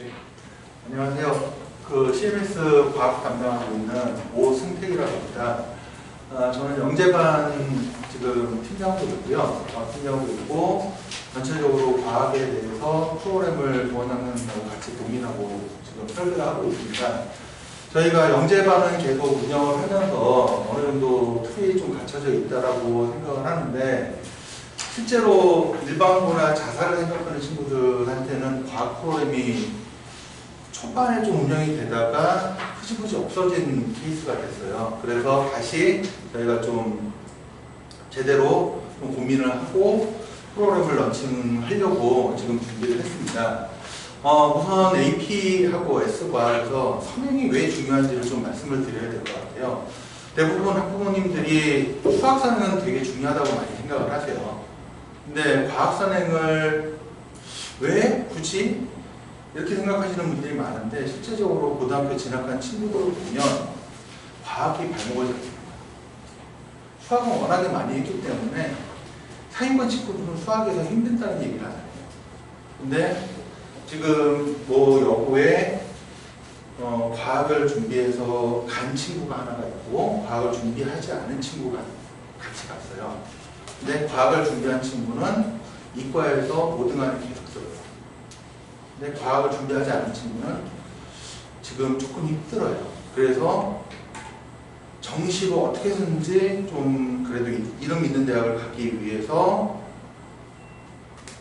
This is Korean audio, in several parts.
네. 안녕하세요. CMS 과학 담당하고 있는 오승택이라고 합니다. 저는 영재반 지금 팀장도 있고요. 팀장도 있고, 전체적으로 과학에 대해서 프로그램을 도와주는 같이 동인하고 지금 설계를 하고 있습니다. 저희가 영재반은 계속 운영을 하면서 어느 정도 틀이 좀 갖춰져 있다라고 생각을 하는데, 실제로 일반고나 자사를 생각하는 친구들한테는 과학 프로그램이 초반에 좀 운영이 되다가 흐지부지 없어진 케이스가 됐어요. 그래서 다시 저희가 좀 제대로 좀 고민을 하고 프로그램을 런칭하려고 지금 준비를 했습니다. 우선 AP하고 S과에서 선행이 왜 중요한지를 좀 말씀을 드려야 될 것 같아요. 대부분 학부모님들이 수학선행은 되게 중요하다고 많이 생각을 하세요. 근데 과학선행을 왜 굳이 이렇게 생각하시는 분들이 많은데, 실제적으로 고등학교 진학한 친구들을 보면 과학이 발목을 잡습니다. 수학은 워낙에 많이 했기 때문에 상위권 친구들은 수학에서 힘든다는 얘기를 하잖아요. 근데 지금 여고에 과학을 준비해서 간 친구가 하나가 있고, 과학을 준비하지 않은 친구가 같이 갔어요. 근데 과학을 준비한 친구는 이과에서 5등 안에 계속 들어요. 근데 과학을 준비하지 않은 친구는 지금 조금 힘들어요. 그래서 정시로 어떻게 해서든지 좀 그래도 이름 있는 대학을 가기 위해서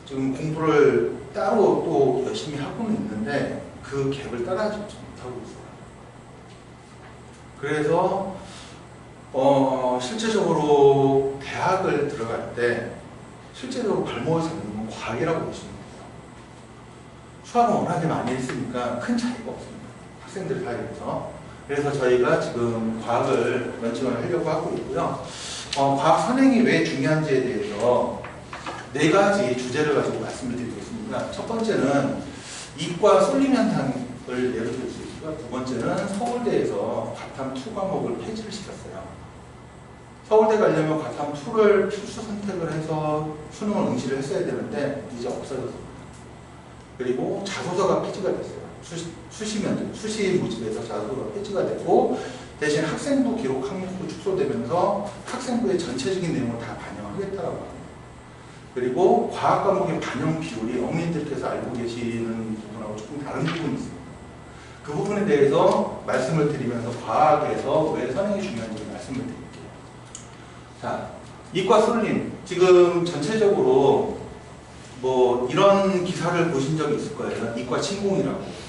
지금 공부를 따로 또 열심히 하고는 있는데 그 갭을 따라가지 못하고 있어요. 그래서 실제적으로 대학을 들어갈 때 실제적으로 발목을 잡는 건 과학이라고 보시면 돼요. 수학은 워낙에 많이 했으니까 큰 차이가 없습니다. 학생들 사이에서. 그래서 저희가 지금 과학을 런칭을 하려고 하고 있고요. 과학 선행이 왜 중요한지에 대해서 4가지 주제를 가지고 말씀을 드리겠습니다. 첫 번째는 이과 쏠림 현상을 예로 들 수 있고요. 두 번째는 서울대에서 과탐 2 과목을 폐지를 시켰어요. 서울대 가려면 과탐 2를 필수 선택을 해서 수능을 응시를 했어야 되는데 이제 없어졌습니다. 그리고 자소서가 폐지가 됐어요. 수시 모집에서 자소서가 폐지가 됐고, 대신 학생부 기록 항목도 축소되면서 학생부의 전체적인 내용을 다 반영하겠다라고 합니다. 그리고 과학 과목의 반영 비율이 어머님들께서 알고 계시는 부분하고 조금 다른 부분이 있습니다. 그 부분에 대해서 말씀을 드리면서 과학에서 왜 선행이 중요한지 말씀을 드릴게요. 자, 이과 쏠림. 지금 전체적으로 이런 기사를 보신 적이 있을 거예요. 이과 침공이라고.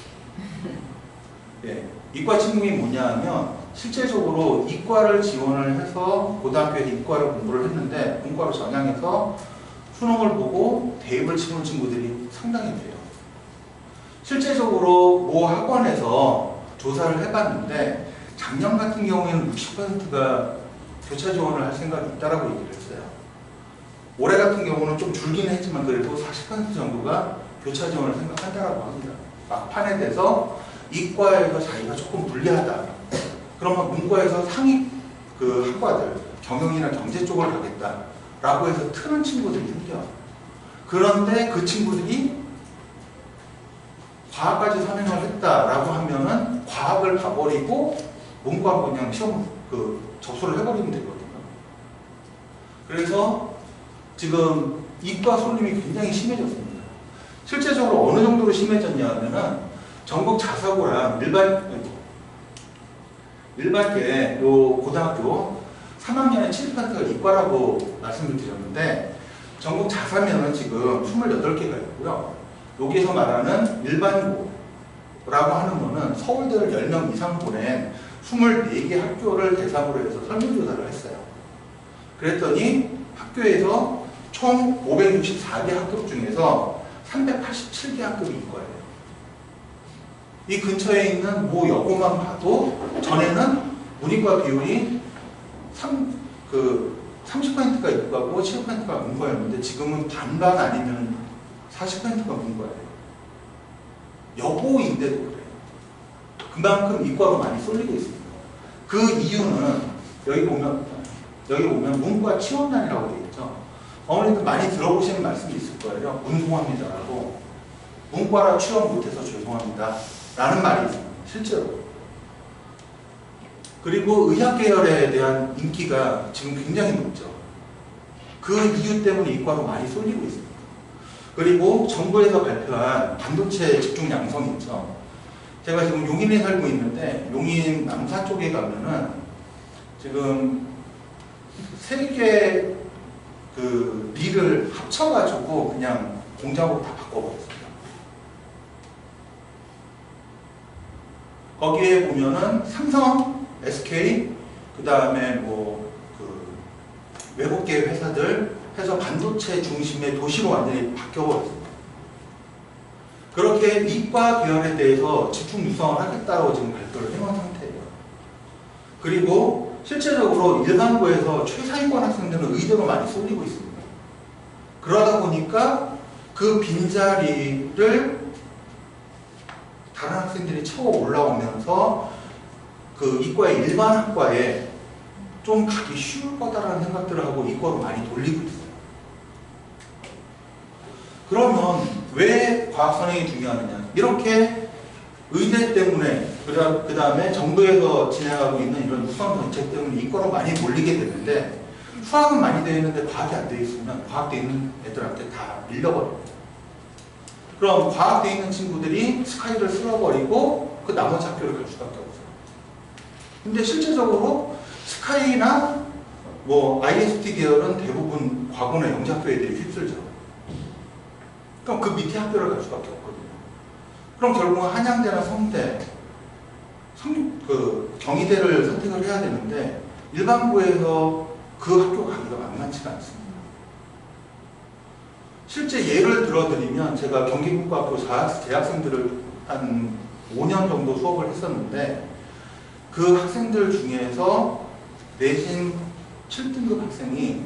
예, 이과 침공이 뭐냐 하면 실제적으로 이과를 지원을 해서 고등학교에 이과를 공부를 했는데 본과로 전향해서 수능을 보고 대입을 치는 친구들이 상당히 돼요. 실제적으로 모 학원에서 조사를 해봤는데 작년 같은 경우에는 60%가 교차 지원을 할 생각이 있다라고 얘기를 했어요. 올해 같은 경우는 좀 줄긴 했지만 그래도 40% 정도가 교차 지원을 생각한다라고 합니다. 막판에 대해서 이과에서 자기가 조금 불리하다. 그러면 문과에서 상위 학과들, 경영이나 경제 쪽을 가겠다라고 해서 트는 친구들이 생겨요. 그런데 그 친구들이 과학까지 선행을 했다라고 하면은 과학을 봐버리고 문과하고 그냥 시험 접수를 해버리면 되거든요. 그래서 지금 이과 쏠림이 굉장히 심해졌습니다. 실제적으로 어느 정도로 심해졌냐 하면은 전국 자사고랑 일반계 고등학교 3학년에 7%가 이과라고 말씀을 드렸는데, 전국 자사면은 지금 28개가 있고요. 여기서 말하는 일반고라고 하는 거는 서울대를 10명 이상 보낸 24개 학교를 대상으로 해서 설문조사를 했어요. 그랬더니 학교에서 총 564개 학급 중에서 387개 학급이 이과예요. 이 근처에 있는 모 여고만 봐도 전에는 문이과 비율이 30%가 이과고 70%가 문과였는데 지금은 반반 아니면 40%가 문과예요. 여고인데도 그래요. 그만큼 이과로 많이 쏠리고 있습니다. 그 이유는 여기 보면 문과 치원단이라고 되어 있죠. 어머니들 많이 들어보시는 말씀이 있을 거예요. 운동합니다라고. 문과라 취업 못해서 죄송합니다 라는 말이 있습니다. 실제로. 그리고 의학 계열에 대한 인기가 지금 굉장히 높죠. 그 이유 때문에 이과로 많이 쏠리고 있습니다. 그리고 정부에서 발표한 반도체 집중 양성이 있죠. 제가 지금 용인에 살고 있는데 용인 남사 쪽에 가면은 지금 3개 그 리를 합쳐가지고 그냥 공장으로 다 바꿔버렸습니다. 거기에 보면은 삼성, SK, 그 다음에 뭐 그 외국계 회사들 해서 반도체 중심의 도시로 완전히 바뀌어버렸습니다. 그렇게 이과 계열에 대해서 집중 육성을 하겠다고 지금 발표를 해놓은 상태예요. 그리고 실제적으로 일반고에서 최상위권 학생들은 의대로 많이 쏠리고 있습니다. 그러다 보니까 그 빈자리를 다른 학생들이 채워 올라오면서 그 이과의 일반 학과에 좀 가기 쉬울 거다라는 생각들을 하고 이과로 많이 돌리고 있어요. 그러면 왜 과학선행이 중요하느냐? 이렇게 의대 때문에 그 다음에 정부에서 진행하고 있는 이런 우선 정책 때문에 이과로 많이 몰리게 되는데 수학은 많이 되어 있는데 과학이 안 되어 있으면 과학되어 있는 애들한테 다 밀려버립니다. 그럼 과학되어 있는 친구들이 스카이를 쓸어버리고 그 나머지 학교를 갈 수밖에 없어요. 근데 실제적으로 스카이나 뭐 IST 계열은 대부분 과거나 영재학교 애들이 휩쓸죠. 그럼 그 밑에 학교를 갈 수밖에 없거든요. 그럼 결국은 한양대나 성대, 그 경희대를 선택을 해야 되는데 일반고에서 그 학교 가기가 만만치가 않습니다. 실제 예를 들어드리면 제가 경기국과학교 재학생들을 한 5년 정도 수업을 했었는데 그 학생들 중에서 내신 7등급 학생이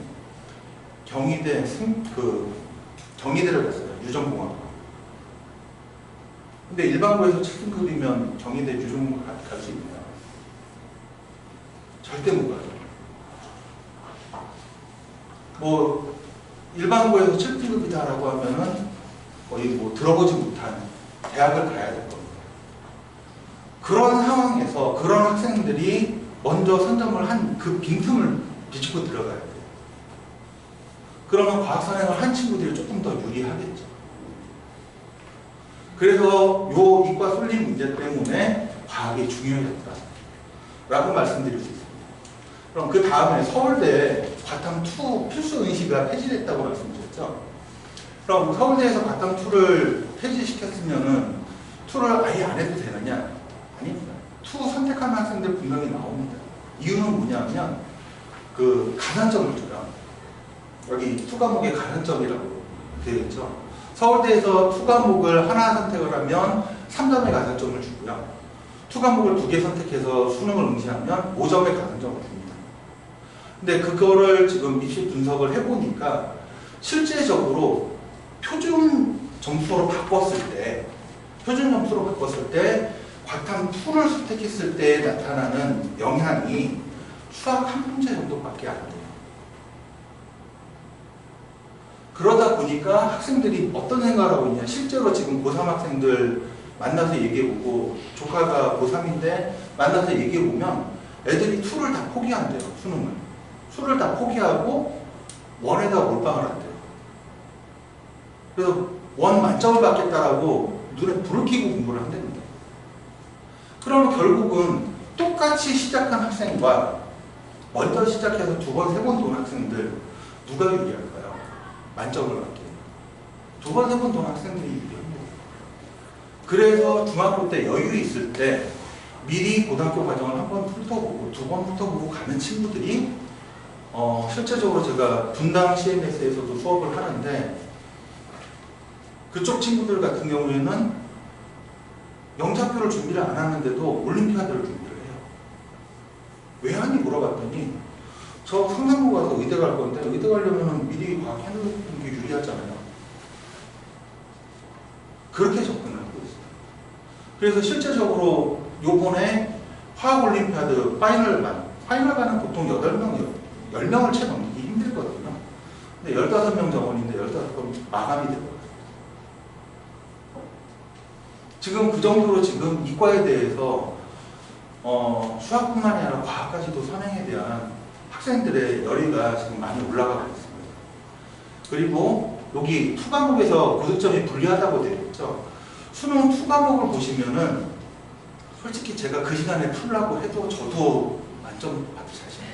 경희대를 갔어요. 유전공학과. 근데 일반고에서 7등급이면 경희대 유전공학 갈 수 있나요? 절대 못 가요. 뭐 일반고에서 7등급이다라고 하면은 거의 뭐 들어보지 못한 대학을 가야 될 겁니다. 그런 상황에서 그런 학생들이 먼저 선점을 한 그 빈틈을 비집고 들어가야 돼요. 그러면 과학선행을 한 친구들이 조금 더 유리하겠죠. 그래서 요 이과 쏠림 문제 때문에 과학이 중요했다라고 말씀드릴 수 있습니다. 그럼 그 다음에 서울대 과탐2 필수 응시가 폐지됐다고 말씀드렸죠. 그럼 서울대에서 과탐2를 폐지시켰으면은 2를 아예 안 해도 되느냐? 아닙니다. 2 선택하는 학생들 분명히 나옵니다. 이유는 뭐냐면 그 가산점을 줘요. 여기 2 과목의 가산점이라고 되어 있죠. 서울대에서 2 과목을 하나 선택을 하면 3점의 가산점을 주고요. 2 과목을 2개 선택해서 수능을 응시하면 5점의 가산점을 줍니다. 근데 그거를 지금 입시 분석을 해보니까 실제적으로 표준 점수로 바꿨을 때 과탐2를 선택했을 때 나타나는 영향이 수학 한 문제 정도밖에 안 돼요. 그러다 보니까 학생들이 어떤 생각을 하고 있냐. 실제로 지금 고3 학생들 만나서 얘기해보고 조카가 고3인데 만나서 얘기해보면 애들이 2를 다 포기한대요. 수를 다 포기하고 1에다 몰빵을 한대요. 그래서 1 만점을 받겠다라고 눈에 불을 켜고 공부를 한답니다. 그러면 결국은 똑같이 시작한 학생과 먼저 시작해서 2번, 3번 돈 학생들 누가 유리할까요? 만점을 받기. 2번, 3번 돈 학생들이 유리합니다. 그래서 중학교 때 여유 있을 때 미리 고등학교 과정을 한 번 훑어보고 2번 훑어보고 가는 친구들이 실제적으로 제가 분당 CMS에서도 수업을 하는데 그쪽 친구들 같은 경우에는 영재학교를 준비를 안 하는데도 올림피아드를 준비를 해요. 왜 하니 물어봤더니 저 상상고 가서 의대 갈 건데 의대 가려면 미리 과학 해놓는 게 유리하잖아요. 그렇게 접근을 하고 있어요. 그래서 실제적으로 요번에 화학올림피아드 파이널반은 보통 10명을 채 넘기기 힘들거든요. 근데 15명 정원인데 15명 마감이 되거든요. 지금 그 정도로 지금 이과에 대해서 수학뿐만이 아니라 과학까지도 선행에 대한 학생들의 열의가 지금 많이 올라가고 있습니다. 그리고 여기 투과목에서 고득점이 불리하다고 되어 있죠. 수능 투과목을 보시면은 솔직히 제가 그 시간에 풀라고 해도 저도 만점 받을 자신이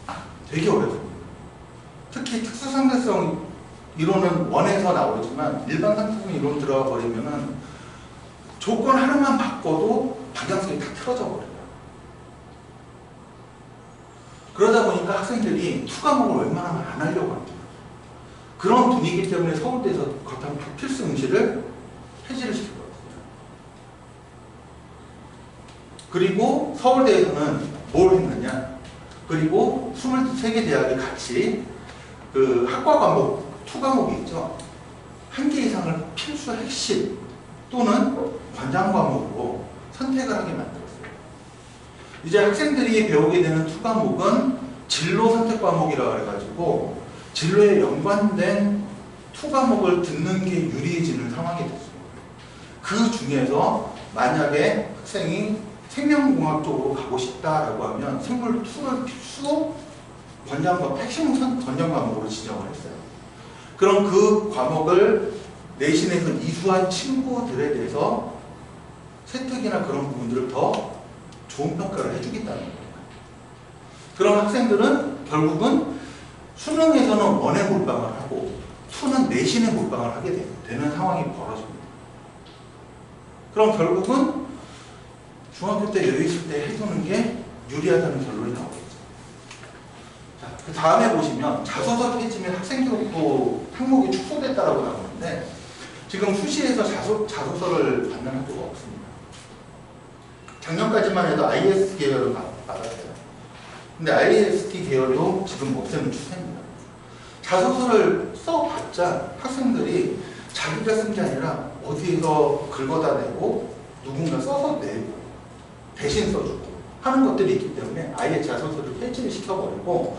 없어요. 되게 어렵습니다. 특히 특수상대성 이론은 원에서 나오지만 일반 상대성 이론 들어가 버리면은 조건 하나만 바꿔도 방향성이 다 틀어져 버려요. 그러다 보니까 학생들이 투과목을 웬만하면 안 하려고 합니다. 그런 분위기 때문에 서울대에서 거탕 필수 응시를 폐지를 시켰거든요. 그리고 서울대에서는 뭘 했느냐? 그리고 23개 대학이 같이 그 학과 과목, 투과목이 있죠. 한 개 이상을 필수 핵심 또는 관장 과목으로 선택을 하게 만들었어요. 이제 학생들이 배우게 되는 투과목은 진로 선택 과목이라고 해가지고 진로에 연관된 투과목을 듣는 게 유리해지는 상황이 됐습니다. 그 중에서 만약에 학생이 생명공학 쪽으로 가고 싶다라고 하면 생물2를 필수 핵심 권장 과목으로 지정을 했어요. 그럼 그 과목을 내신에서 이수한 친구들에 대해서 세특이나 그런 부분들을 더 좋은 평가를 해주겠다는 거예요. 그런 학생들은 결국은 수능에서는 원에 몰빵을 하고 투는 내신에 몰빵을 하게 되는 상황이 벌어집니다. 그럼 결국은 중학교 때 여유 있을 때 해두는 게 유리하다는 결론이 나오겠죠. 자, 그 다음에 보시면 자소서 페이지 및 학생기록부 항목이 축소됐다라고 나오는데 지금 수시에서 자소서를 받는 학교가 없습니다. 작년까지만 해도 IST 계열을 받았어요. 근데 IST 계열도 지금 없애는 추세입니다. 자소서를 써봤자 학생들이 자기가 쓴 게 아니라 어디에서 긁어다 내고 누군가 써서 내고 대신 써주고 하는 것들이 있기 때문에 아예 자소서를 폐지를 시켜버리고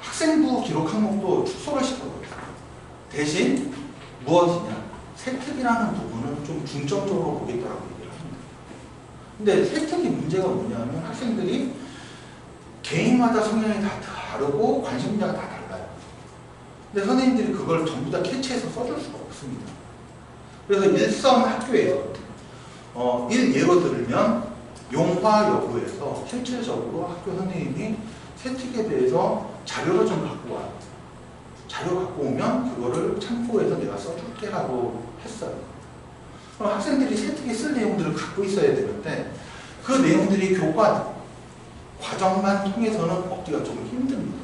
학생부 기록 항목도 축소를 시켜버려요. 대신 무엇이냐? 세특이라는 부분은 좀 중점적으로 보겠다라고 얘기를 합니다. 근데 세특이 문제가 뭐냐면 학생들이 개인마다 성향이 다 다르고 관심 분야가 다 달라요. 근데 선생님들이 그걸 전부 다 캐치해서 써줄 수가 없습니다. 그래서 일선 학교에서 예로 들면 용화여고에서 실질적으로 학교 선생님이 세특에 대해서 자료를 좀 갖고 와요. 자료 갖고 오면 그거를 참고해서 내가 써줄게 라고 했어요. 그럼 학생들이 세특에 쓸 내용들을 갖고 있어야 되는데 그 내용들이 교과 과정만 통해서는 얻기가 좀 힘듭니다.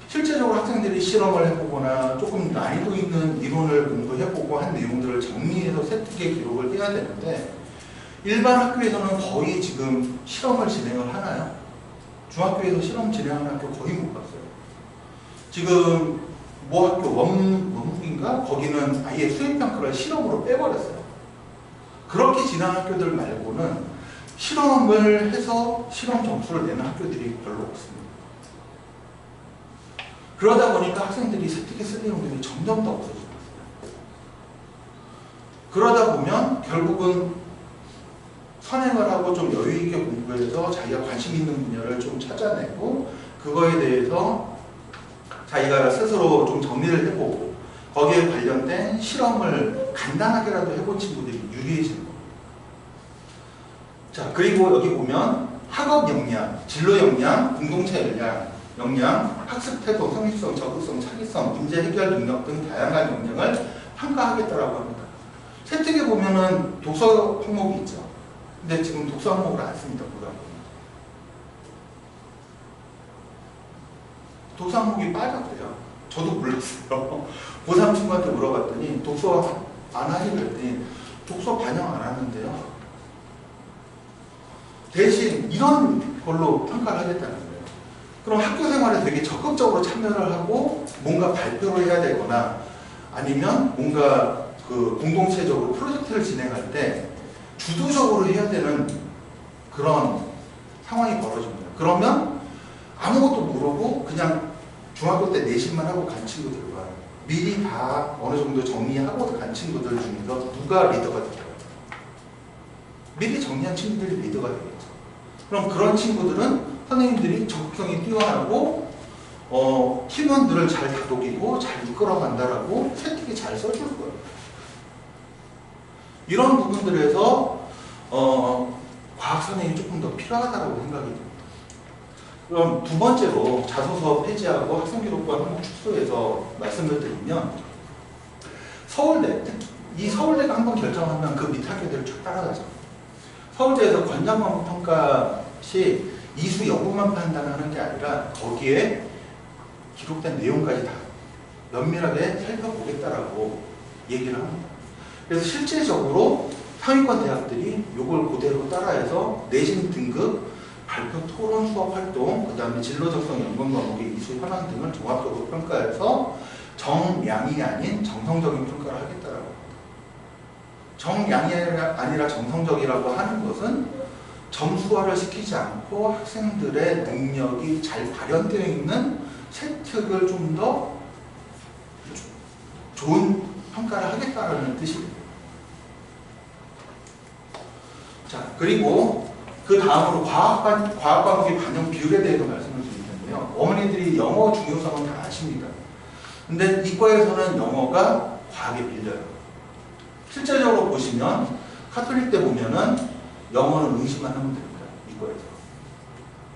실제적으로 학생들이 실험을 해보거나 조금 난이도 있는 이론을 공부해보고 한 내용들을 정리해서 세특의 기록을 해야 되는데 일반 학교에서는 거의 지금 실험을 진행을 하나요? 중학교에서 실험 진행하는 학교 거의 못 봤어요. 지금 뭐 학교 원무인가? 거기는 아예 수행평가를 실험으로 빼버렸어요. 그렇게 진행한 학교들 말고는 실험을 해서 실험 점수를 내는 학교들이 별로 없습니다. 그러다 보니까 학생들이 세특에 쓸 내용들이 점점 더 없어지고 있어요. 그러다 보면 결국은 선행을 하고 좀 여유 있게 공부해서 자기가 관심 있는 분야를 좀 찾아내고 그거에 대해서 자기가 스스로 좀 정리를 해보고 거기에 관련된 실험을 간단하게라도 해본 친구들이 유리해지는 겁니다. 자, 그리고 여기 보면 학업 역량, 진로 역량, 공동체 역량, 학습 태도, 성립성, 적극성, 차기성, 문제 해결 능력 등 다양한 역량을 평가하겠다라고 합니다. 세특에 보면은 독서 항목이 있죠. 근데 지금 독서 항목을 안 씁니다. 독서 항목이 빠졌대요. 저도 몰랐어요. 고3 친구한테 물어봤더니 독서 안 하기로 했더니 독서 반영 안 하는데요. 대신 이런 걸로 평가를 하겠다는 거예요. 그럼 학교 생활에 되게 적극적으로 참여를 하고 뭔가 발표를 해야 되거나 아니면 뭔가 그 공동체적으로 프로젝트를 진행할 때 주도적으로 해야 되는 그런 상황이 벌어집니다. 그러면 아무것도 모르고 그냥 중학교 때 내신만 하고 간 친구들과 미리 다 어느 정도 정리하고 간 친구들 중에서 누가 리더가 될까? 미리 정리한 친구들이 리더가 되겠죠. 그럼 그런 친구들은 선생님들이 적극성이 뛰어나고 팀원들을 잘 다독이고 잘 이끌어간다라고 세특이 잘 써줄 거예요. 이런 부분들에서 과학 선생님이 조금 더 필요하다고 생각이 듭니다. 그럼 두 번째로 자소서 폐지하고 학생기록부 항목 축소해서 말씀을 드리면 서울대, 특히 이 서울대가 한번 결정하면 그 밑 학교들을 쭉 따라가죠. 서울대에서 권장 과목 평가 시 이수 여부만 판단하는 게 아니라 거기에 기록된 내용까지 다 면밀하게 살펴보겠다라고 얘기를 합니다. 그래서 실질적으로 상위권 대학들이 이걸 그대로 따라해서 내신 등급, 발표 토론 수업 활동, 그 다음에 진로 적성 연관 과목의 이수 현황 등을 종합적으로 평가해서 정량이 아닌 정성적인 평가를 하겠다라고 합니다. 정량이 아니라 정성적이라고 하는 것은 점수화를 시키지 않고 학생들의 능력이 잘 발현되어 있는 세특을 좀 더 좋은 평가를 하겠다라는 뜻입니다. 자, 그리고 그 다음으로 과학 과목의 반영 비율에 대해서 말씀을 드릴 텐데요. 어머니들이 영어 중요성은 다 아십니다. 근데 이과에서는 영어가 과학에 밀려요. 실제적으로 보시면 카톨릭 때 보면은 영어는 응시만 하면 됩니다. 이과에서.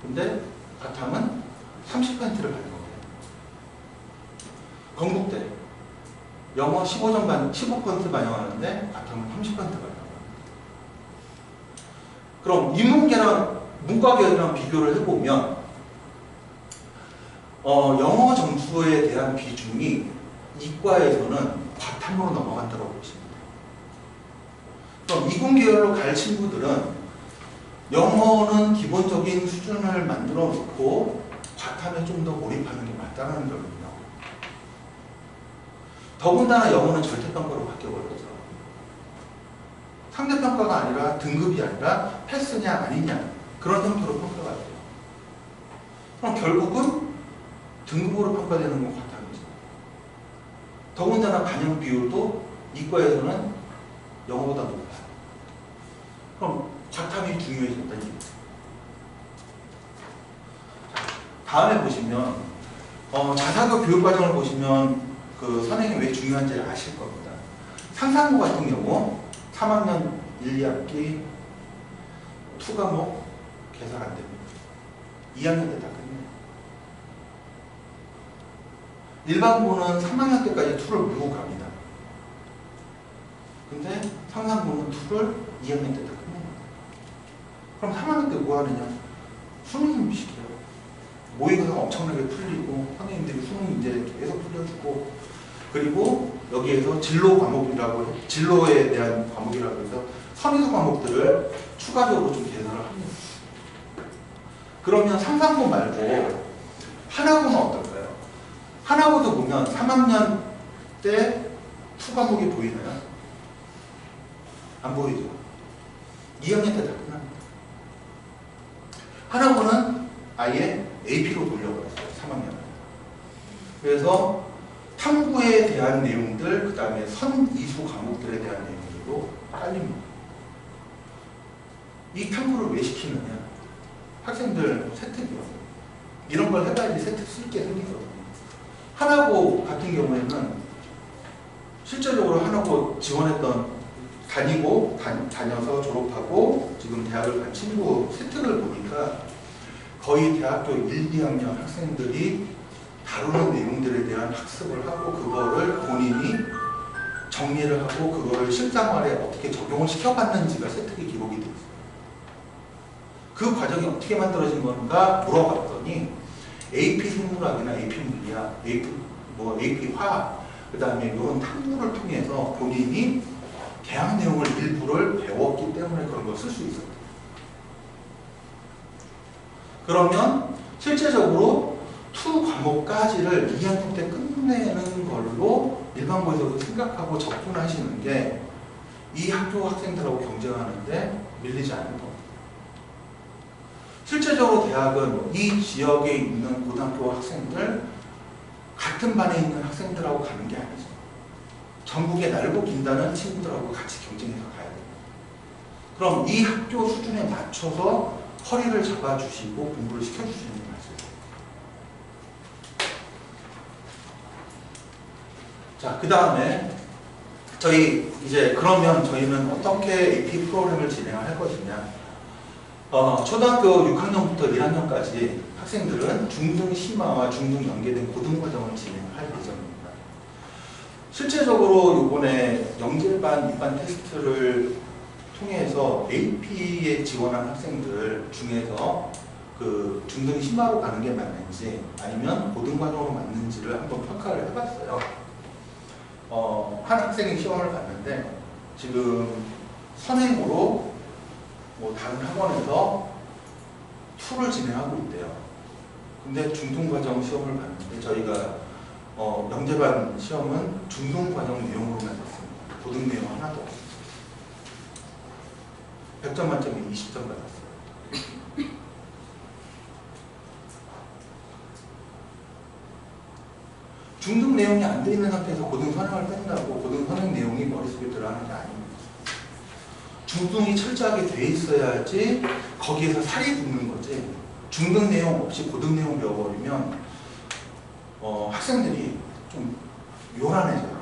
근데 바탕은 30%를 받는 거예요. 건국대 영어 15% 반영하는데 바탕은 30% 반영합니다. 그럼 인문계랑 문과계랑 비교를 해보면 영어 점수에 대한 비중이 이과에서는 과탐으로 넘어간다고 보십니다. 그럼 이공계열로 갈 친구들은 영어는 기본적인 수준을 만들어 놓고 과탐에 좀 더 몰입하는 게 맞다는 거거든요. 더군다나 영어는 절대평가로 바뀌어버렸죠. 상대평가가 아니라 등급이 아니라 패스냐 아니냐 그런 형태로 평가가 돼요. 그럼 결국은 등급으로 평가되는 건 과탐이죠. 더군다나 반영 비율도 이과에서는 영어보다 높아요. 그럼 과탐이 중요해진다는 얘기죠. 다음에 보시면 자사고 교육과정을 보시면 그 선행이 왜 중요한지 아실 겁니다. 상상고 같은 경우 3학년 1, 2학기 2과목 개설 안 됩니다. 2학년 때 다 끝내요. 일반고는 3학년 때까지 2를 물고 갑니다. 근데 상상고는 2를 2학년 때 다 끝냅니다. 그럼 3학년 때 뭐 하느냐? 수능 시켜요. 모의고사 엄청나게 풀리고 선생님들이 수능 이제 계속 풀려주고 그리고 여기에서 진로 과목이라고 진로에 대한 과목이라고 해서 선의수 과목들을 추가적으로 좀 개설을 합니다. 그러면 상상고 말고 하나고는 어떨까요? 하나고도 보면 3학년 때 수과목이 보이나요? 안 보이죠? 2학년 때 다 끝납니다. 하나고는 아예 AP로 돌려버렸어요. 3학년. 그래서 탐구에 대한 내용들, 그 다음에 선이수 과목들에 대한 내용들도 깔립니다. 이 탐구를 왜 시키느냐? 학생들 세특이요. 이런 걸 해봐야지 세특 쓸 게 생기거든요. 하나고 같은 경우에는 실제적으로 하나고 지원했던 다녀서 졸업하고 지금 대학을 간 친구 세특을 보니까 거의 대학교 1, 2학년 학생들이 다루는 내용들에 대한 학습을 하고 그거를 본인이 정리를 하고 그거를 실생활에 어떻게 적용을 시켜봤는지가 세특에 기록이 되어 있어요. 그 과정이 어떻게 만들어진 건가 물어봤더니 AP 생물학이나 AP 물리학, AP 화학, 그 다음에 이런 탐구를 통해서 본인이 대학 내용을 일부를 배웠기 때문에 그런 걸 쓸 수 있었대요. 그러면 실제적으로 2 과목까지를 2학년 때 끝내는 걸로 일반고에서도 생각하고 접근하시는 게 이 학교 학생들하고 경쟁하는데 밀리지 않는 겁니다. 실제적으로 대학은 이 지역에 있는 고등학교 학생들 같은 반에 있는 학생들하고 가는 게 아니죠. 전국에 날고 긴다는 친구들하고 같이 경쟁해서 가야 됩니다. 그럼 이 학교 수준에 맞춰서 허리를 잡아주시고 공부를 시켜주시는 게 맞아요. 자, 그 다음에 저희 이제 그러면 저희는 어떻게 AP 프로그램을 진행할 것이냐. 초등학교 6학년부터 1학년까지 학생들은 중등 심화와 중등 연계된 고등과정을 진행할 예정입니다. 실제적으로 이번에 영재반 입반 테스트를 통해서 AP에 지원한 학생들 중에서 그 중등 심화로 가는 게 맞는지 아니면 고등과정으로 맞는지를 한번 평가를 해봤어요. 한 학생이 시험을 봤는데 지금 선행으로 뭐 다른 학원에서 툴을 진행하고 있대요. 근데 중등과정 시험을 봤는데 저희가 영재반 시험은 중등과정 내용으로만 했습니다. 고등 내용 하나도 없어요. 100점 만점에 20점 받았어요. 중등 내용이 안 돼 있는 상태에서 고등 선행을 뺀다고 고등 선행 내용이 머릿속에 들어가는 게 아닙니다. 중등이 철저하게 돼 있어야지 거기에서 살이 붙는 거지. 중등 내용 없이 고등 내용 배워버리면 학생들이 좀 요란해져요.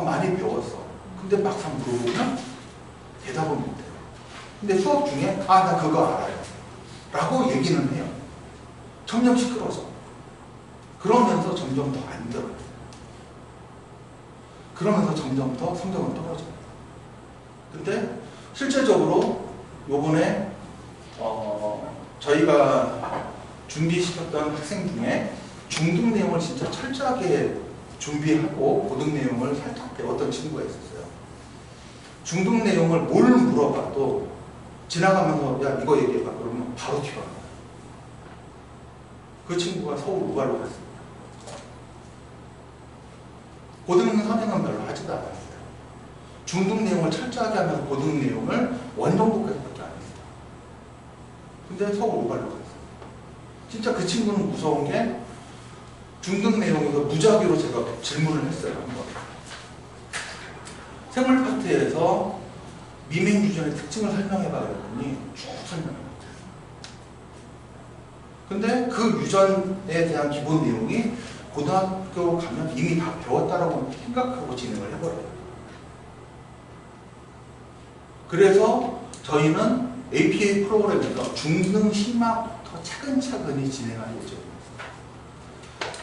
많이 배웠어. 근데 막상 물어보면 대답은 못해요. 근데 수업 중에 나 그거 알아요 라고 얘기는 해요. 점점 시끄러워져. 그러면서 점점 더 안 들어요. 그러면서 점점 더 성적은 떨어져요. 근데 실제적으로 요번에 저희가 준비시켰던 학생 중에 중등 내용을 진짜 철저하게 준비하고 고등 내용을 살짝 배웠던 친구가 있었어요. 중등 내용을 뭘 물어봐도 지나가면서 야 이거 얘기해봐 그러면 바로 튀어나와요. 그 친구가 서울 우발로 갔습니다. 고등 선행은 별로 하지도 않았어요. 중등 내용을 철저하게 하면서 고등 내용을 원정도까지밖에 안 했어요. 근데 서울 우발로 갔어요. 진짜 그 친구는 무서운 게 중등 내용에서 무작위로 제가 질문을 했어요. 한번. 생물 파트에서 미맹 유전의 특징을 설명해봐 그랬더니 쭉 설명해요. 근데 그 유전에 대한 기본 내용이 고등학교 가면 이미 다 배웠다라고 생각하고 진행을 해버려요. 그래서 저희는 APA 프로그램에서 중등 심화부터 차근차근히 진행할 예정입니다.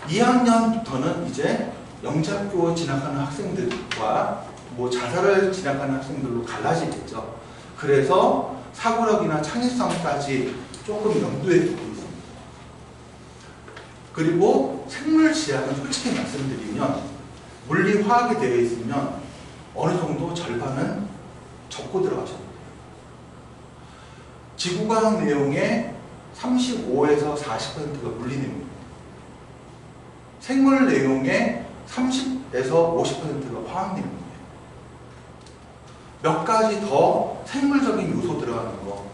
2학년부터는 이제 영재학교 진학하는 학생들과 뭐 자사를 진학하는 학생들로 갈라지겠죠. 그래서 사고력이나 창의성까지 조금 염두에 두고 있습니다. 그리고 생물 지학은 솔직히 말씀드리면 물리, 화학이 되어 있으면 어느 정도 절반은 적고 들어가셔야 돼요. 지구과학 내용의 35에서 40%가 물리 내용입니다. 생물 내용의 30에서 50%가 화학 내용이에요. 몇 가지 더 생물적인 요소 들어가는 거,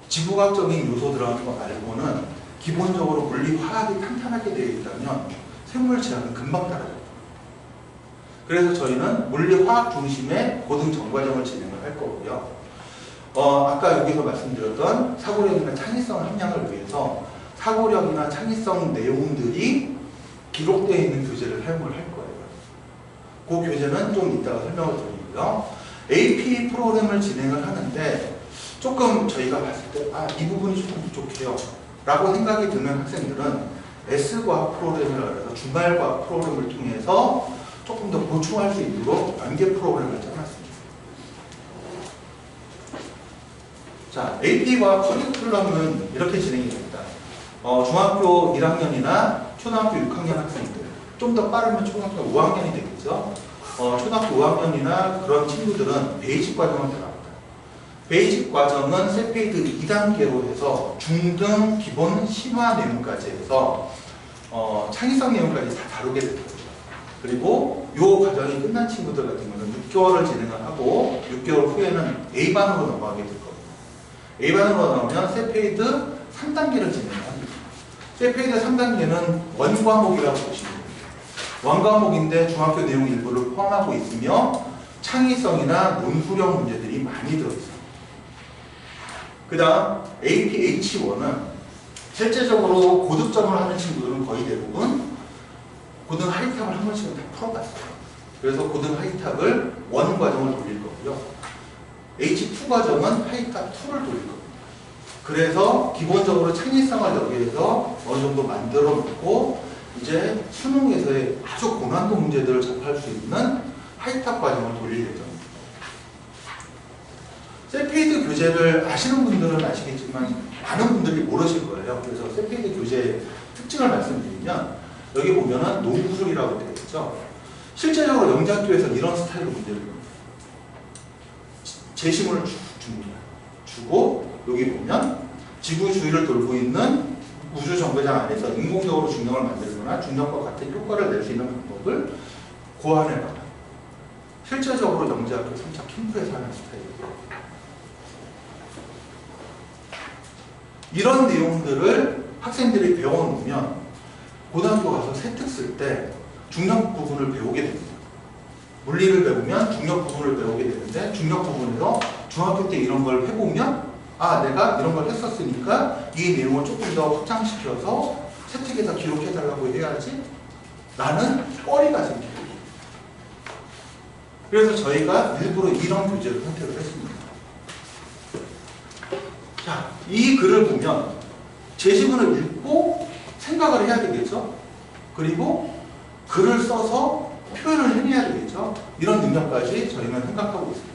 지구과학적인 요소 들어가는 거 말고는 기본적으로 물리, 화학이 탄탄하게 되어 있다면 생물 지학은 금방 따라가요. 그래서 저희는 물리, 화학 중심의 고등 전과정을 진행을 할 거고요. 아까 여기서 말씀드렸던 사고력이나 창의성 함량을 위해서 사고력이나 창의성 내용들이 기록되어 있는 교재를 사용을 할 거예요. 그 교재는 좀 이따가 설명을 드리고요. AP 프로그램을 진행을 하는데 조금 저희가 봤을 때 이 부분이 조금 부족해요 라고 생각이 드는 학생들은 S과학 프로그램이라고 해서 주말과학 프로그램을 통해서 조금 더 보충할 수 있도록 연계 프로그램을 짜놨습니다. 자, AP과학 커리큘럼은 이렇게 진행이 됩니다. 중학교 1학년이나 초등학교 6학년 학생들, 좀 더 빠르면 초등학교 5학년이 되겠죠. 초등학교 5학년이나 그런 친구들은 베이직 과정을 들어갑니다. 베이직 과정은 세페이드 2단계로 해서 중등, 기본, 심화 내용까지 해서 창의성 내용까지 다 다루게 됩니다. 그리고 이 과정이 끝난 친구들 같은 경우는 6개월을 진행을 하고 6개월 후에는 A반으로 넘어가게 될 겁니다. A반으로 나오면 세페이드 3단계를 진행을 합니다. 세페이드 3단계는 원과목이라고 보시면 됩니다. 원과목인데 중학교 내용 일부를 포함하고 있으며 창의성이나 논술형 문제들이 많이 들어있어요. 그 다음 APH1은 실제적으로 고득점을 하는 친구들은 거의 대부분 고등 하이탑을 한 번씩은 다 풀어봤어요. 그래서 고등 하이탑을 원 과정을 돌릴 거고요. H2 과정은 하이탑 2를 돌릴 겁니다. 그래서 기본적으로 창의성을 여기에서 어느 정도 만들어 놓고 이제 수능에서의 아주 고난도 문제들을 접할 수 있는 하이탑 과정을 돌릴 예정입니다. 세페이드 교재를 아시는 분들은 아시겠지만 많은 분들이 모르실 거예요. 그래서 세페이드 교재의 특징을 말씀드리면 여기 보면은 농구술이라고 되어 있죠. 실제적으로 영재학교에서 이런 스타일로 문제를 냅니다. 제시문을 줍니다. 주고 여기 보면 지구 주위를 돌고 있는 우주 정거장 안에서 인공적으로 중력을 만들거나 중력과 같은 효과를 낼 수 있는 방법을 고안해봐라. 실제적으로 영재학교 3차 캠프에서 하는 스타일이에요. 이런 내용들을 학생들이 배워놓으면 고등학교 가서 세특 쓸 때 중력 부분을 배우게 됩니다. 물리를 배우면 중력 부분을 배우게 되는데 중력 부분에서 중학교 때 이런 걸 해보면 아 내가 이런 걸 했었으니까 이 내용을 조금 더 확장시켜서 세특에서 기록해달라고 해야지 라는 꺼리가 생겨요. 그래서 저희가 일부러 이런 교재를 선택을 했습니다. 자, 이 글을 보면 제시문을 읽고 생각을 해야 되겠죠. 그리고 글을 써서 표현을 해내야 되겠죠. 이런 능력까지 저희는 생각하고 있습니다.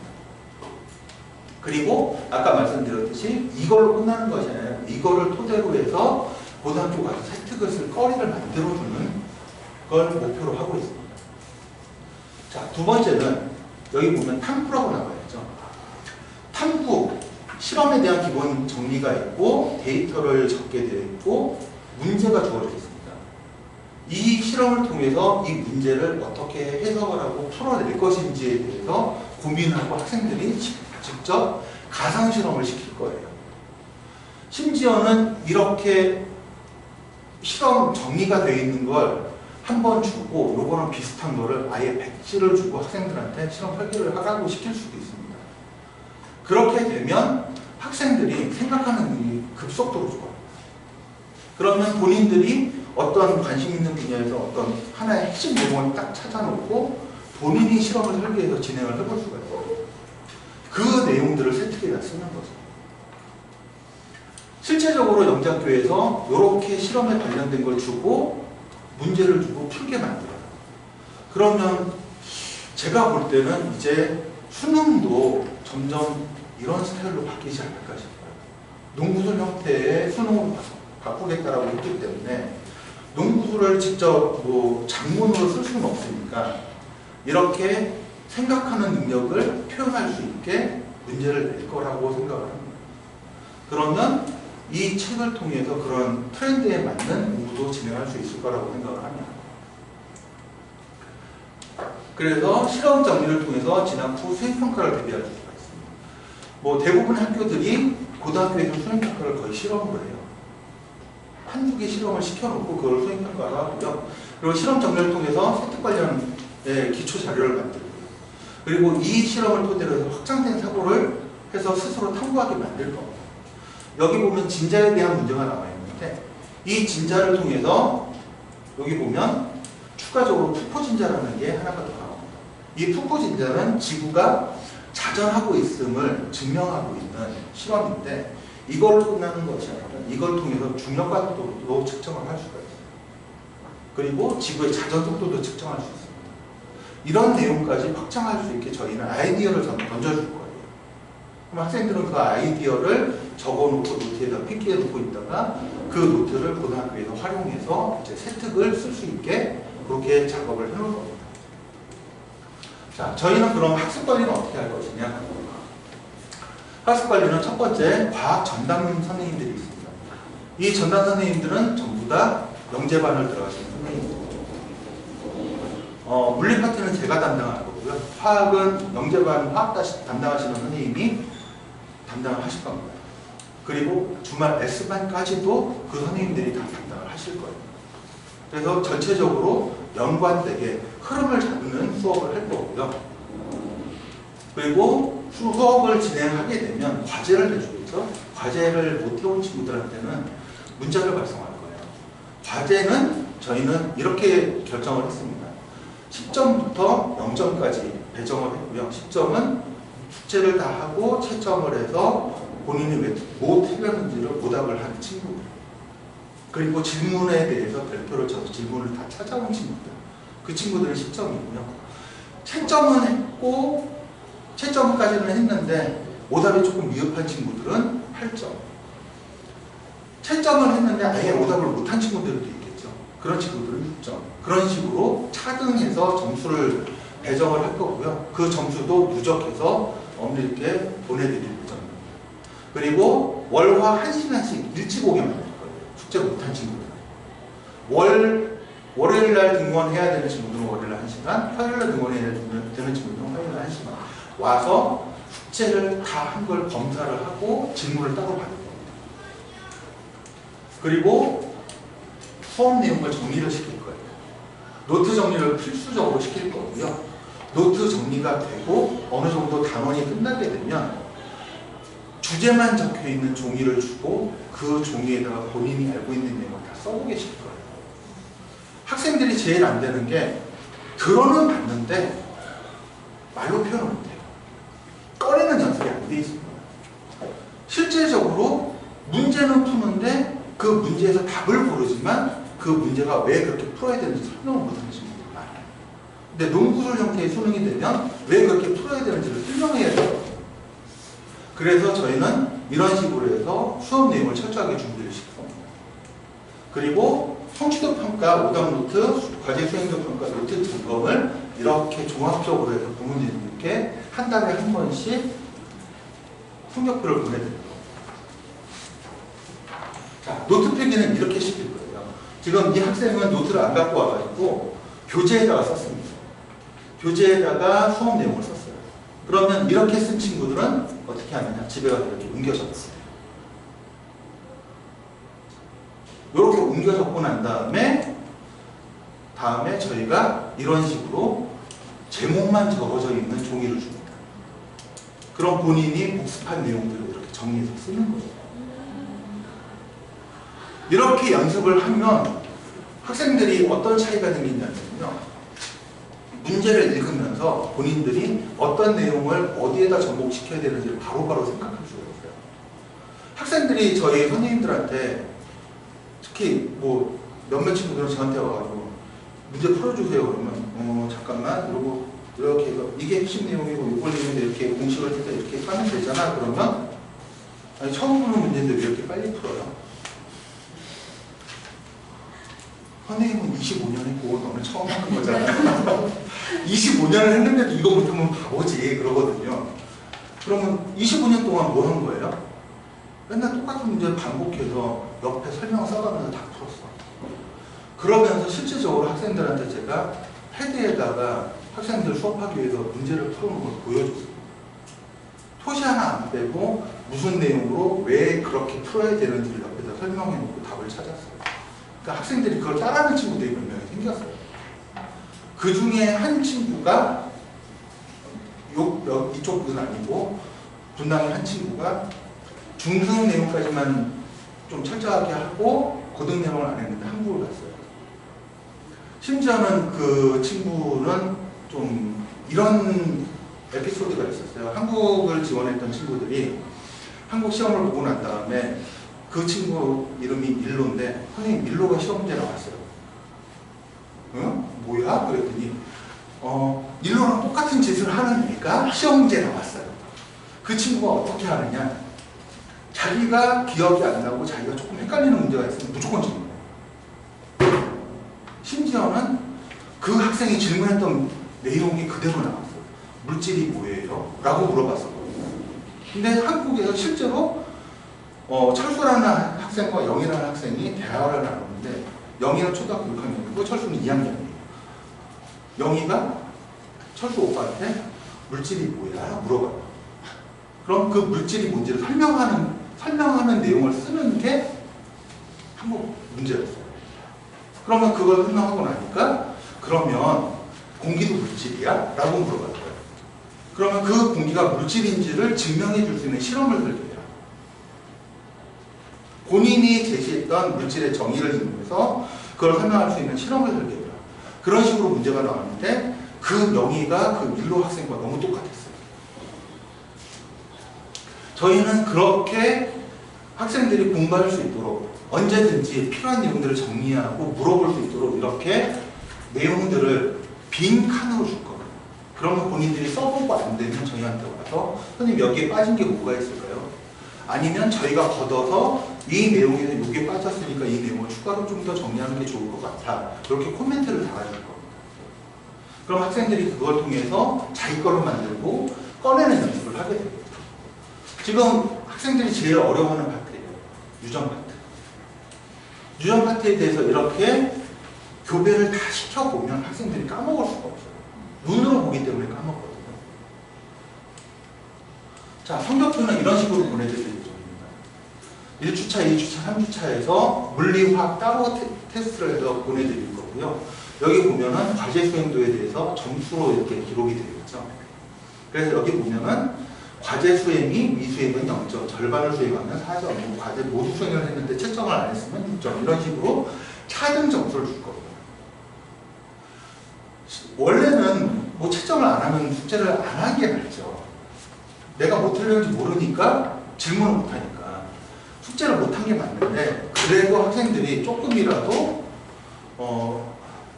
그리고 아까 말씀드렸듯이 이걸로 끝나는 것이 아니라 이거를 토대로 해서 고등학교 가서 세특을 쓸 거리를 만들어주는 걸 목표로 하고 있습니다. 자, 두 번째는 여기 보면 탐구라고 나와있죠. 탐구, 실험에 대한 기본 정리가 있고 데이터를 적게 되어 있고 문제가 주어져 있습니다. 이 실험을 통해서 이 문제를 어떻게 해석을 하고 풀어낼 것인지에 대해서 고민하고 학생들이 직접 가상실험을 시킬 거예요. 심지어는 이렇게 실험 정리가 되어 있는 걸 한 번 주고 요거랑 비슷한 거를 아예 백지를 주고 학생들한테 실험 설계를 하라고 시킬 수도 있습니다. 그렇게 되면 학생들이 생각하는 능력이 급속도로 좋아요. 그러면 본인들이 어떤 관심 있는 분야에서 어떤 하나의 핵심 내용을 딱 찾아놓고 본인이 실험을 설계해서 진행을 해볼 수가 있어요. 그 내용들을 세특에다 쓰는 거죠. 실제적으로 영재학교에서 이렇게 실험에 관련된 걸 주고 문제를 주고 풀게 만들어요. 그러면 제가 볼 때는 이제 수능도 점점 이런 스타일로 바뀌지 않을까 싶어요. 농구술 형태의 수능으로 바꾸겠다라고 했기 때문에 농구술을 직접 뭐 장문으로 쓸 수는 없으니까 이렇게 생각하는 능력을 표현할 수 있게 문제를 낼 거라고 생각을 합니다. 그러면 이 책을 통해서 그런 트렌드에 맞는 공부도 진행할 수 있을 거라고 생각을 합니다. 그래서 실험 정리를 통해서 진학 후 수행평가를 대비할 수가 있습니다. 뭐 대부분 학교들이 고등학교에서 수행평가를 거의 실험으로 해요. 한두 개 실험을 시켜놓고 그걸 수행평가를 하고요. 그리고 실험 정리를 통해서 세특 관련의 기초 자료를 만들고요. 그리고 이 실험을 토대로 해서 확장된 사고를 해서 스스로 탐구하게 만들 겁니다. 여기 보면 진자에 대한 문제가 나와 있는데 이 진자를 통해서 여기 보면 추가적으로 푸포 진자라는 게 하나가 더 나옵니다. 이 푸포 진자는 지구가 자전하고 있음을 증명하고 있는 실험인데 이걸로 끝나는 것이 아니라 이걸 통해서 중력 각도도 측정을 할 수가 있어요. 그리고 지구의 자전 속도도 측정할 수 있습니다. 이런 내용까지 확장할 수 있게 저희는 아이디어를 던져줄 거예요. 그럼 학생들은 그 아이디어를 적어놓고 노트에다 필기해 놓고 있다가 그 노트를 고등학교에서 활용해서 이제 세특을 쓸 수 있게 그렇게 작업을 해놓을 겁니다. 자, 저희는 그럼 학습 관리는 어떻게 할 것이냐? 학습 관리는 첫 번째 과학 전담 선생님들이 있습니다. 이 전담 선생님들은 전부 다 영재반을 들어가시는 선생님입니다. 물리 파트는 제가 담당할 거고요. 화학은 영재반 화학 담당하시는 선생님이 담당을 하실 겁니다. 그리고 주말 S반까지도 그 선생님들이 다 담당을 하실 거예요. 그래서 전체적으로 연관되게 흐름을 잡는 수업을 할 거고요. 그리고 수업을 진행하게 되면 과제를 내주겠죠. 과제를 못 해온 친구들한테는 문자를 발송할 거예요. 과제는 저희는 이렇게 결정을 했습니다. 10점부터 0점까지 배정을 했고요. 10점은 숙제를 다 하고 채점을 해서 본인이 왜 못 틀렸는지를 오답을 한 친구들. 그리고 질문에 대해서 별표를 쳐서 질문을 다 찾아온 친구들. 그 친구들은 10점이고요. 채점은 했고 채점까지는 했는데 오답이 조금 미흡한 친구들은 8점. 채점을 했는데 아예 오답을 못한 친구들도 있겠죠. 그런 친구들은 6점. 그런 식으로 차등해서 점수를 배정을 할 거고요. 그 점수도 누적해서 어머니께 보내드릴 예정입니다. 그리고 월화 1시간씩 일찍 오게 만들 거예요. 숙제 못한 친구들은. 월요일날 등원해야 되는 친구들은 월요일날 1시간, 화요일날 등원해야 되는 친구들은 화요일날 1시간 와서 숙제를 다 한 걸 검사를 하고 질문을 따로 받을 겁니다. 그리고 수업 내용을 정리를 시킬 거예요. 노트 정리를 필수적으로 시킬 거고요. 노트 정리가 되고 어느 정도 단원이 끝나게 되면 주제만 적혀있는 종이를 주고 그 종이에다가 본인이 알고 있는 내용을 다 써보게 시킬 거예요. 학생들이 제일 안 되는 게 들어는 봤는데 말로 표현을 못해요. 꺼내는 연습이 안 돼 있습니다. 실제적으로 문제는 푸는데 그 문제에서 답을 고르지만 그 문제가 왜 그렇게 풀어야 되는지 설명을 못하는 친구들이 많아요. 근데 논구술 형태의 수능이 되면 왜 그렇게 풀어야 되는지를 설명해야 돼요. 그래서 저희는 이런 식으로 해서 수업 내용을 철저하게 준비를 시킵니다. 그리도 성취도 평가, 오답 노트, 과제 수행도 평가 노트 점검을 이렇게 종합적으로 해서 부모님께 한 달에 한 번씩 성적표를 보내드립니다. 자, 노트 필기는 이렇게 시킬 거예요. 지금 이 학생은 노트를 안 갖고 와가지고 교재에다가 썼습니다. 교재에다가 수업 내용을 썼어요. 그러면 이렇게 쓴 친구들은 어떻게 하느냐? 집에 가서 이렇게 옮겨 적었어요. 이렇게 옮겨 적고 난 다음에 저희가 이런 식으로 제목만 적어져 있는 종이를 줍니다. 그럼 본인이 복습한 내용들을 이렇게 정리해서 쓰는 거죠. 이렇게 연습을 하면 학생들이 어떤 차이가 생기냐면요. 문제를 읽으면서 본인들이 어떤 내용을 어디에다 접목시켜야 되는지를 바로바로 생각할 수가 있어요. 학생들이 저희 선생님들한테 특히 뭐 몇몇 친구들은 저한테 와가지고 문제 풀어주세요 그러면 잠깐만 이러고 이렇게 해서 이게 핵심 내용이고 이걸 내용인데 이렇게 공식을 해서 이렇게 하면 되잖아 그러면 아니 처음 보는 문제인데 왜 이렇게 빨리 풀어요? 선생님은 25년 했고 너는 처음 하는 거잖아. 25년을 했는데도 이거 못하면 바보지 그러거든요. 그러면 25년 동안 뭐 한 거예요? 맨날 똑같은 문제 반복해서 옆에 설명 써가면서 다 풀었어. 그러면서 실질적으로 학생들한테 제가 패드에다가 학생들 수업하기 위해서 문제를 풀어놓은 걸 보여줬어요. 토시 하나 안 빼고 무슨 내용으로 왜 그렇게 풀어야 되는지를 옆에다 설명해놓고 답을 찾았어요. 그러니까 학생들이 그걸 따라하는 친구들이 몇 명이 생겼어요. 그 중에 한 친구가 이쪽 분은 아니고 분당의 한 친구가 중등 내용까지만 좀 철저하게 하고 고등 내용을 안 했는데 한국을 갔어요. 심지어는 그 친구는 좀 이런 에피소드가 있었어요. 한국을 지원했던 친구들이 한국 시험을 보고 난 다음에 그 친구 이름이 밀로인데 선생님 밀로가 시험 문제 나왔어요. 응? 뭐야? 그랬더니 밀로랑 똑같은 짓을 하는 애가 시험 문제 나왔어요. 그 친구가 어떻게 하느냐? 자기가 기억이 안 나고 자기가 조금 헷갈리는 문제가 있으면 무조건 질문해요. 심지어는 그 학생이 질문했던 내용이 그대로 나왔어요. 물질이 뭐예요? 라고 물어봤었거든요. 근데 한국에서 실제로 철수라는 학생과 영희라는 학생이 대화를 나누는데 영희는 초등학교 6학년이고 철수는 2학년이에요. 영희가 철수 오빠한테 물질이 뭐야? 물어봐요. 그럼 그 물질이 뭔지를 설명하는 내용을 쓰는 게 한국 문제였어요. 그러면 그걸 설명하고 나니까 그러면 공기도 물질이야? 라고 물어봤어요. 그러면 그 공기가 물질인지를 증명해 줄 수 있는 실험을 설계해요. 본인이 제시했던 물질의 정의를 이용해서 그걸 설명할 수 있는 실험을 설계해요. 그런 식으로 문제가 나왔는데 그 명의가 그 일로 학생과 너무 똑같았어요. 저희는 그렇게 학생들이 공부할 수 있도록 언제든지 필요한 내용들을 정리하고 물어볼 수 있도록 이렇게 내용들을 빈 칸으로 줄 거예요. 그러면 본인들이 써보고 안 되면 저희한테 와서 선생님 여기에 빠진 게 뭐가 있을까요? 아니면 저희가 걷어서 이 내용에는 여기에 빠졌으니까 이 내용을 추가로 좀 더 정리하는 게 좋을 것 같아. 이렇게 코멘트를 달아줄 겁니다. 그럼 학생들이 그걸 통해서 자기 거를 만들고 꺼내는 연습을 하게 됩니다. 지금 학생들이 제일 어려워하는 파트예요. 유전 파트. 유전 파트에 대해서 이렇게 교배를 다 시켜보면 학생들이 까먹을 수가 없어요. 눈으로 보기 때문에 까먹거든요. 자, 성적표는 이런 식으로 보내드릴 예정입니다. 1주차, 2주차, 3주차에서 물리, 화학 따로 테스트를 해서 보내드릴 거고요. 여기 보면은 과제 수행도에 대해서 점수로 이렇게 기록이 되어 있죠. 그래서 여기 보면은 과제 수행이 미수행은 0점, 절반을 수행하면 4점, 뭐 과제 모두 수행을 했는데 채점을 안 했으면 6점, 이런 식으로 차등 점수를 줄 겁니다. 원래는 뭐 채점을 안 하면 숙제를 안 하는 게 낫죠. 내가 뭐 틀렸는지 모르니까 질문을 못 하니까 숙제를 못 한 게 맞는데, 그래도 학생들이 조금이라도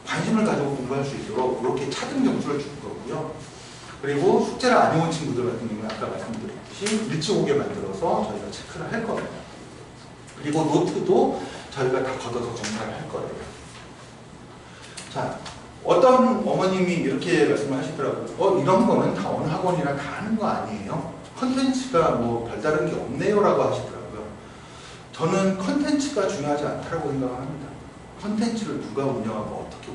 관심을 가지고 공부할 수 있도록 이렇게 차등 점수를 줄 거고요. 그리고 숙제를 안 해온 친구들 같은 경우는 아까 말씀드렸듯이 일찍 오게 만들어서 저희가 체크를 할 겁니다. 그리고 노트도 저희가 다 걷어서 검사를 할 거예요. 자, 어떤 어머님이 이렇게 말씀을 하시더라고요. 이런 거는 다 어느 학원이나 다 하는 거 아니에요? 컨텐츠가 뭐 별다른 게 없네요 라고 하시더라고요. 저는 컨텐츠가 중요하지 않다고 생각을 합니다. 컨텐츠를 누가 운영하고 어떻게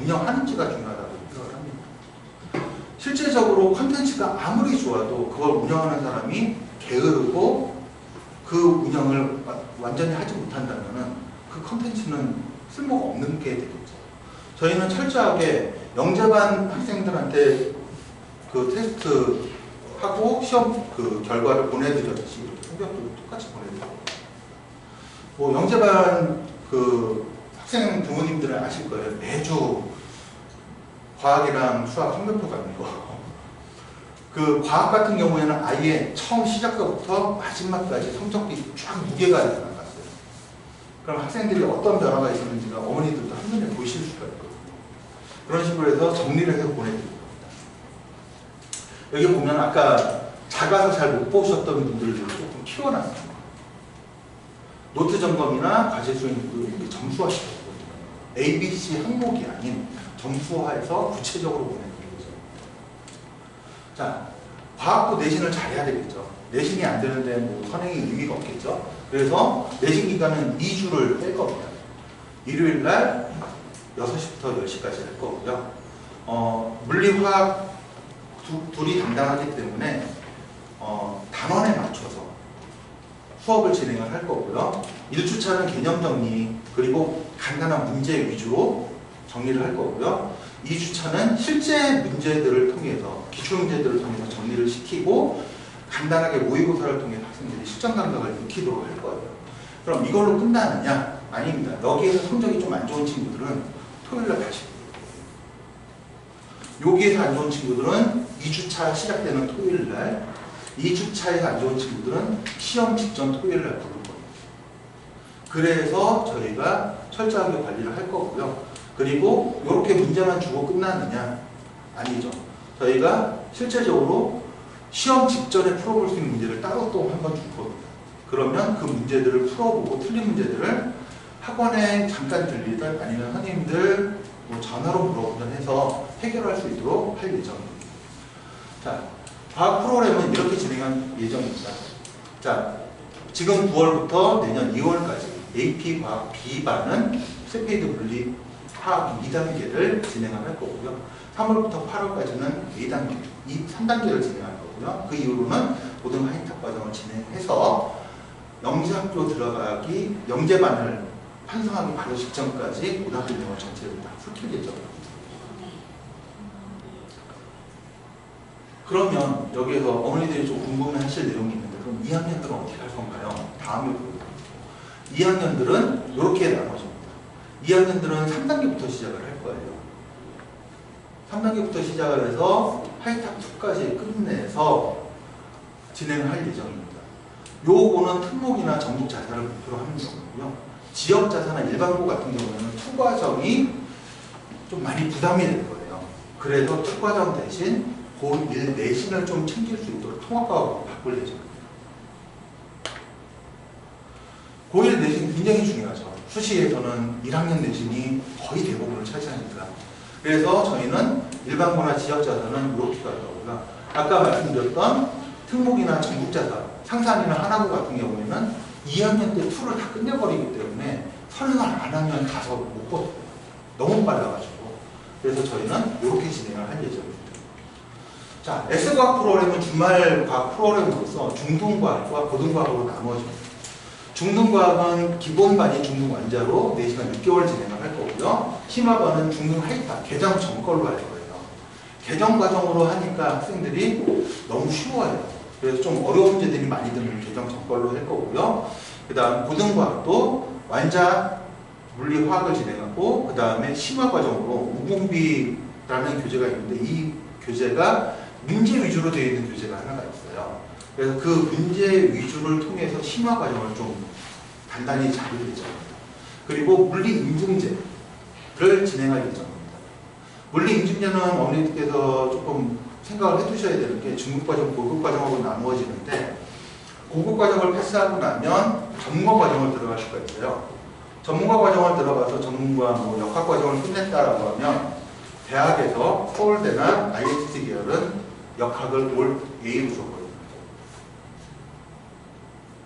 운영하는지가 중요하다고 생각을 합니다. 실제적으로 컨텐츠가 아무리 좋아도 그걸 운영하는 사람이 게으르고 그 운영을 완전히 하지 못한다면 그 컨텐츠는 쓸모가 없는 게 되겠죠. 저희는 철저하게 영재반 학생들한테 그 테스트하고 시험 그 결과를 보내드렸듯이 이렇게 성적도 똑같이 보내드려요. 뭐 영재반 그 학생 부모님들은 아실 거예요. 매주 과학이랑 수학 성적표가 있는 거. 그 과학 같은 경우에는 아예 처음 시작부터 마지막까지 성적이 쫙 무게가 나갔어요. 그럼 학생들이 어떤 변화가 있었는지가 어머니들도 한눈에 보실 수가 있거든요. 그런 식으로 해서 정리를 해서 보내드릴 겁니다. 여기 보면 아까 작아서 잘 못 보셨던 분들을 조금 키워놨습니다. 노트 점검이나 과제 수행도 이렇게 점수화시켰거든요. A, B, C 항목이 아닌 점수화해서 구체적으로 보내드리는 거죠. 자, 과학도 내신을 잘해야 되겠죠. 내신이 안 되는데 뭐 선행이 의미가 없겠죠. 그래서 내신 기간은 2주를 뺄 겁니다. 일요일 날 6시부터 10시까지 할 거고요. 물리, 화학 둘이 담당하기 때문에 단원에 맞춰서 수업을 진행을 할 거고요. 1주차는 개념 정리 그리고 간단한 문제 위주로 정리를 할 거고요. 2주차는 실제 문제들을 통해서 기출문제들을 통해서 정리를 시키고 간단하게 모의고사를 통해 학생들이 실전 감각을 익히도록 할 거예요. 그럼 이걸로 끝나느냐? 아닙니다. 여기에서 성적이 좀 안 좋은 친구들은 토요일날 다시 여기에서 안 좋은 친구들은 2주차 시작되는 토요일날 2주차에서 안 좋은 친구들은 시험 직전 토요일날 부를 겁니다. 그래서 저희가 철저하게 관리를 할 거고요. 그리고 이렇게 문제만 주고 끝나느냐? 아니죠. 저희가 실제적으로 시험 직전에 풀어볼 수 있는 문제를 따로 또 한번 줄 겁니다. 그러면 그 문제들을 풀어보고 틀린 문제들을 학원에 잠깐 들리든 아니면 선생님들 뭐 전화로 물어보든 해서 해결할 수 있도록 할 예정입니다. 자, 과학 프로그램은 이렇게 진행할 예정입니다. 자, 지금 9월부터 내년 2월까지 AP 과학 B반은 세페이드 물리 화학 2단계를 진행할 거고요. 3월부터 8월까지는 4단계, 3단계를 진행할 거고요. 그 이후로는 고등 하이탁 과정을 진행해서 영재학교 들어가기, 영재반을 편성하기 바로 직전까지 고등학교 영어 전체를 다 풀킬 예정입니다. 그러면 여기에서 어머니들이 좀 궁금해하실 내용이 있는데 그럼 2학년들은 어떻게 할 건가요? 다음에 보여드릴게요. 2학년들은 이렇게 나눠집니다. 2학년들은 3단계부터 시작을 할 거예요. 3단계부터 시작을 해서 할탁2까지 끝내서 진행을 할 예정입니다. 요거는 특목이나 전국 자사를 목표로 하는 거고요. 지역 자사나 일반고 같은 경우는 투과정이 좀 많이 부담이 될 거예요. 그래서 투과정 대신 고1 내신을 좀 챙길 수 있도록 통합과학으로 바꿀 예정입니다. 고1 내신 굉장히 중요하죠. 수시에서는 1학년 내신이 거의 대부분을 차지하니까. 그래서 저희는 일반고나 지역자사는 이렇게 갈 거고요. 아까 말씀드렸던 특목이나 전국자사, 상산이나 하나고 같은 경우에는 2학년 때 2를 다 끝내버리기 때문에 설날 안 하면 가서 못 버텨요. 너무 빨라가지고. 그래서 저희는 이렇게 진행을 할 예정입니다. 자, S과학 프로그램은 주말 과학 프로그램으로서 중등과학과 고등과학으로 나누어집니다. 중등과학은 기본반이 중등완자로 4시간 6개월 진행을 할 거고요. 심화반은 중등하이탁, 개정 전걸로 할 거예요. 개정 과정으로 하니까 학생들이 너무 쉬워요. 그래서 좀 어려운 문제들이 많이 드는 개정 전걸로 할 거고요. 그 다음 고등과학도 완자 물리화학을 진행하고 그 다음에 심화 과정으로 우공비라는 교재가 있는데 이 교재가 문제 위주로 되어 있는 교재가 하나가 있어요. 그래서 그 문제 위주를 통해서 심화 과정을 좀 단단히 잡을 예정입니다. 그리고 물리 인증제를 진행할 예정입니다. 물리 인증제는 어머니들께서 조금 생각을 해두셔야 되는 게 중급 과정, 고급 과정하고 나누어지는데 고급 과정을 패스하고 나면 전문가 과정을 들어갈 수가 있어요. 전문가 과정을 들어가서 전문가 뭐 역학 과정을 끝냈다라고 하면 대학에서 서울대나 IST 계열은 역학을 올 A로 줬거든요.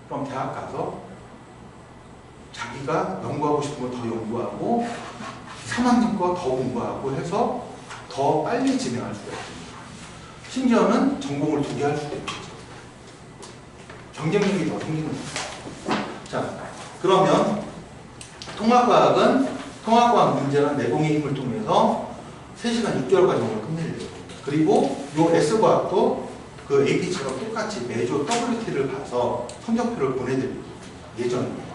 그럼 대학 가서 자기가 연구하고 싶은 거 더 연구하고 3학년 거 더 공부하고 해서 더 빨리 진행할 수가 있습니다. 심지어는 전공을 2개 할 수도 있죠. 경쟁력이 더 생기는 거죠. 자, 그러면 통합과학은 통합과학 문제나 내공의 힘을 통해서 3시간 6개월 과정을 끝낼 예정입니다. 그리고 요 S과학도 그 AP처럼 똑같이 매주 WT를 봐서 성적표를 보내드릴 예정입니다.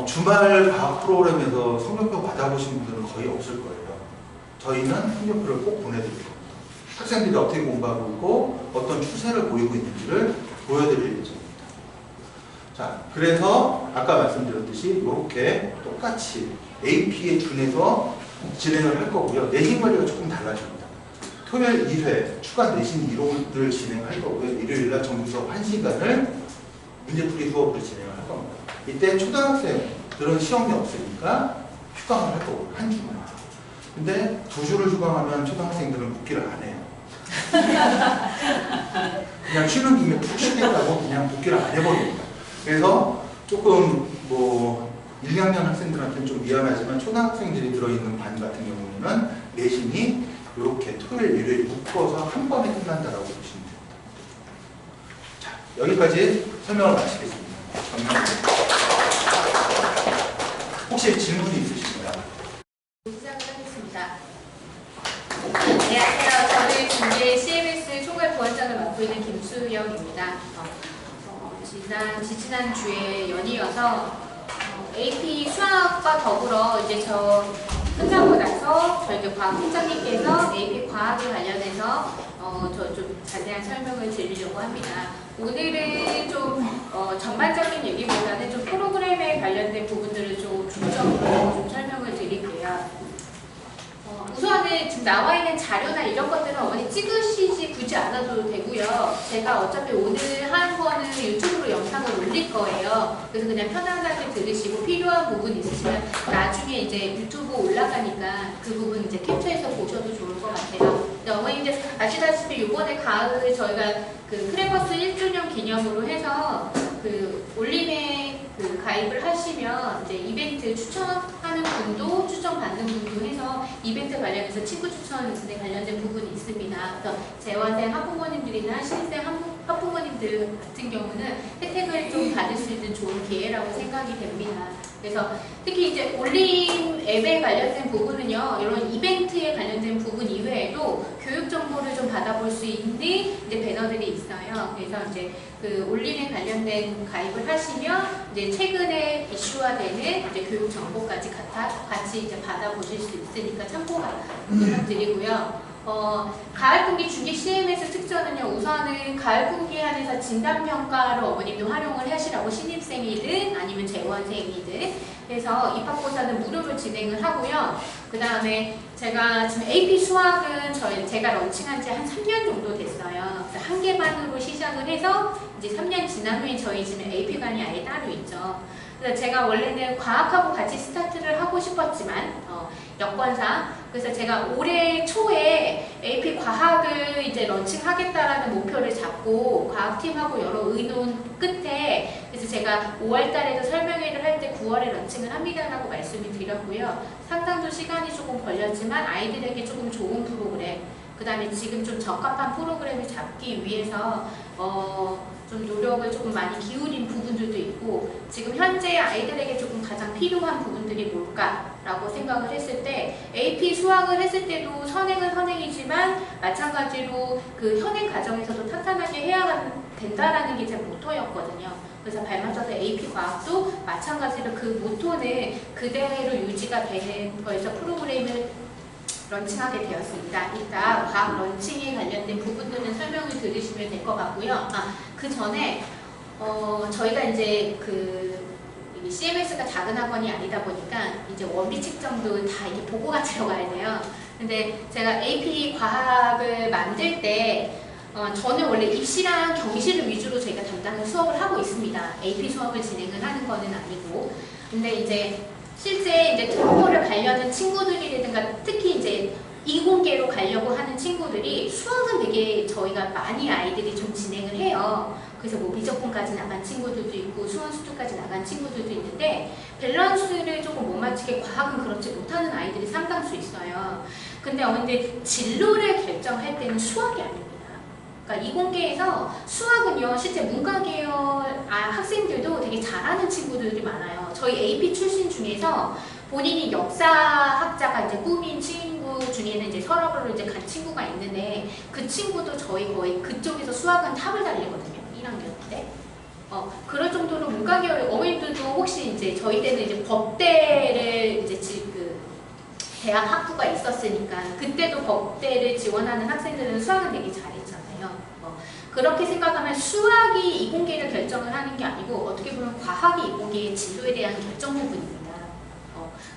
주말 과학 프로그램에서 성적표 받아보신 분들은 거의 없을 거예요. 저희는 성적표를 꼭 보내드릴 겁니다. 학생들이 어떻게 공부하고 있고 어떤 추세를 보이고 있는지를 보여드릴 예정입니다. 자, 그래서 아까 말씀드렸듯이 이렇게 똑같이 AP에 준해서 진행을 할 거고요. 내신 관리가 조금 달라집니다. 토요일 1회 추가 내신 이론을 진행할 거고요. 일요일날 정규 수업 1시간을 문제풀이 수업을 진행을 할 겁니다. 이때 초등학생들은 시험이 없으니까 휴강을 할 거고요. 한 주만. 근데 2주를 휴강하면 초등학생들은 복귀를 안 해요. 그냥 쉬는 김에 푹 쉬겠다고 그냥 복귀를 안 해버립니다. 그래서 조금 뭐 1, 2학년 학생들한테는 좀 미안하지만 초등학생들이 들어있는 반 같은 경우에는 내신이 이렇게 토요일, 일요일 묶어서 한 번에 끝난다라고 보시면 됩니다. 자, 여기까지 설명을 마치겠습니다. 감사합니다. 혹시 질문이 있으십니까? 시작을 하겠습니다. 안녕하세요. 저는 중계 CMS 총괄부원장을 맡고 있는 김수영입니다. 지난 주에 연이어서 AP 수학과 더불어 이제 저 끝나고 나서 저희 이제 과학 팀장님께서 AP 과학에 관련해서 저 좀 자세한 설명을 드리려고 합니다. 오늘은 좀 전반적인 얘기보다는 좀 프로그램에 관련된 부분들을 좀 중점으로 좀 설명을 드릴게요. 우선은 지금 나와 있는 자료나 이런 것들은 어머니 찍으시지 굳이 않아도 되고요. 제가 어차피 오늘 한 거는 유튜브로 영상을 올릴 거예요. 그래서 그냥 편안하게 들으시고 필요한 부분 있으시면 나중에 이제 유튜브 올라가니까 그 부분 이제 캡처해서 보셔도 좋을 것 같아요. 근데 어머니들 아시다시피 이번에 가을 저희가 그 크레버스 1주년 기념으로 해서 그 올림에 그 가입을 하시면 이제 이벤트 추천하는 분도 추천받는 분도 해서 이벤트 관련해서 친구 추천에 관련된 부분이 있습니다. 그래서 재원생 학부모님들이나 신입생 학부모님들 같은 경우는 혜택을 좀 받을 수 있는 좋은 기회라고 생각이 됩니다. 그래서 특히 이제 올림 앱에 관련된 부분은요, 이런 이벤트에 관련된 부분 이외에도 교육 정보를 좀 받아볼 수 있는 이제 배너들이 있어요. 그래서 이제 그 올림에 관련된 가입을 하시면 이제 최근에 이슈화되는 이제 교육 정보까지 같이 이제 받아보실 수 있으니까 참고가 부탁드리고요. 가을 분기 중기 CMS 특전은요, 우선은 가을 분기 안에서 진단평가를 어머님도 활용을 하시라고 신입생이든 아니면 재원생이든 해서 입학고사는 무료로 진행을 하고요. 그 다음에 제가 지금 AP 수학은 제가 런칭한 지 한 3년 정도 됐어요. 그래서 한 개반으로 시작을 해서 이제 3년 지난 후에 저희 지금 AP반이 아예 따로 있죠. 그래서 제가 원래는 과학하고 같이 스타트를 하고 싶었지만 여건상 그래서 제가 올해 초에 AP 과학을 이제 런칭하겠다라는 목표를 잡고 과학팀하고 여러 의논 끝에 그래서 제가 5월 달에도 설명회를 할 때 9월에 런칭을 합니다라고 말씀을 드렸고요. 상당도 시간이 조금 걸렸지만 아이들에게 조금 좋은 프로그램 그 다음에 지금 좀 적합한 프로그램을 잡기 위해서 좀 노력을 조금 많이 기울인 부분들도 있고 지금 현재 아이들에게 조금 가장 필요한 부분들이 뭘까라고 생각을 했을 때 AP 수학을 했을 때도 선행은 선행이지만 마찬가지로 그 현행 과정에서도 탄탄하게 해야 된다라는 게 제 모토였거든요. 그래서 발맞춰서 AP 과학도 마찬가지로 그 모토는 그대로 유지가 되는 거에서 프로그램을 런칭하게 되었습니다. 이따 과학 런칭에 관련된 부분들은 설명을 들으시면 될 것 같고요. 그 전에 저희가 이제 CMS가 작은 학원이 아니다 보니까 이제 원리 측정도 다 이게 보고가 들어가야 돼요. 근데 제가 AP 과학을 만들 때 저는 원래 입시랑 경시를 위주로 저희가 담당을 수업을 하고 있습니다. AP 수업을 진행을 하는 거는 아니고. 근데 이제 실제 이제 특목고를 가려는 친구들이라든가 특히 이제 이공계로 가려고 하는 친구들이 수학은 되게 저희가 많이 아이들이 좀 진행을 해요. 그래서 뭐 미적분까지 나간 친구들도 있고 수원수투까지 나간 친구들도 있는데 밸런스를 조금 못 맞추게 과학은 그렇지 못하는 아이들이 상당수 있어요. 근데 어머니들 진로를 결정할 때는 수학이 아닙니다. 그러니까 이공계에서 수학은요 실제 문과계열 학생들도 되게 잘하는 친구들이 많아요. 저희 AP 출신 중에서 본인이 역사학자가 이제 꿈인 친구 중에는 이제 서랍으로 이제 간 친구가 있는데 그 친구도 저희 거의 그쪽에서 수학은 탑을 달리거든요. 1학년 때. 그럴 정도로 문과계열 어머님들도 혹시 이제 저희 때는 이제 법대를 이제 대학 학부가 있었으니까 그때도 법대를 지원하는 학생들은 수학은 되게 잘했잖아요. 그렇게 생각하면 수학이 이공계를 결정을 하는 게 아니고 어떻게 보면 과학이 이공계의 진로에 대한 결정 부분입니다.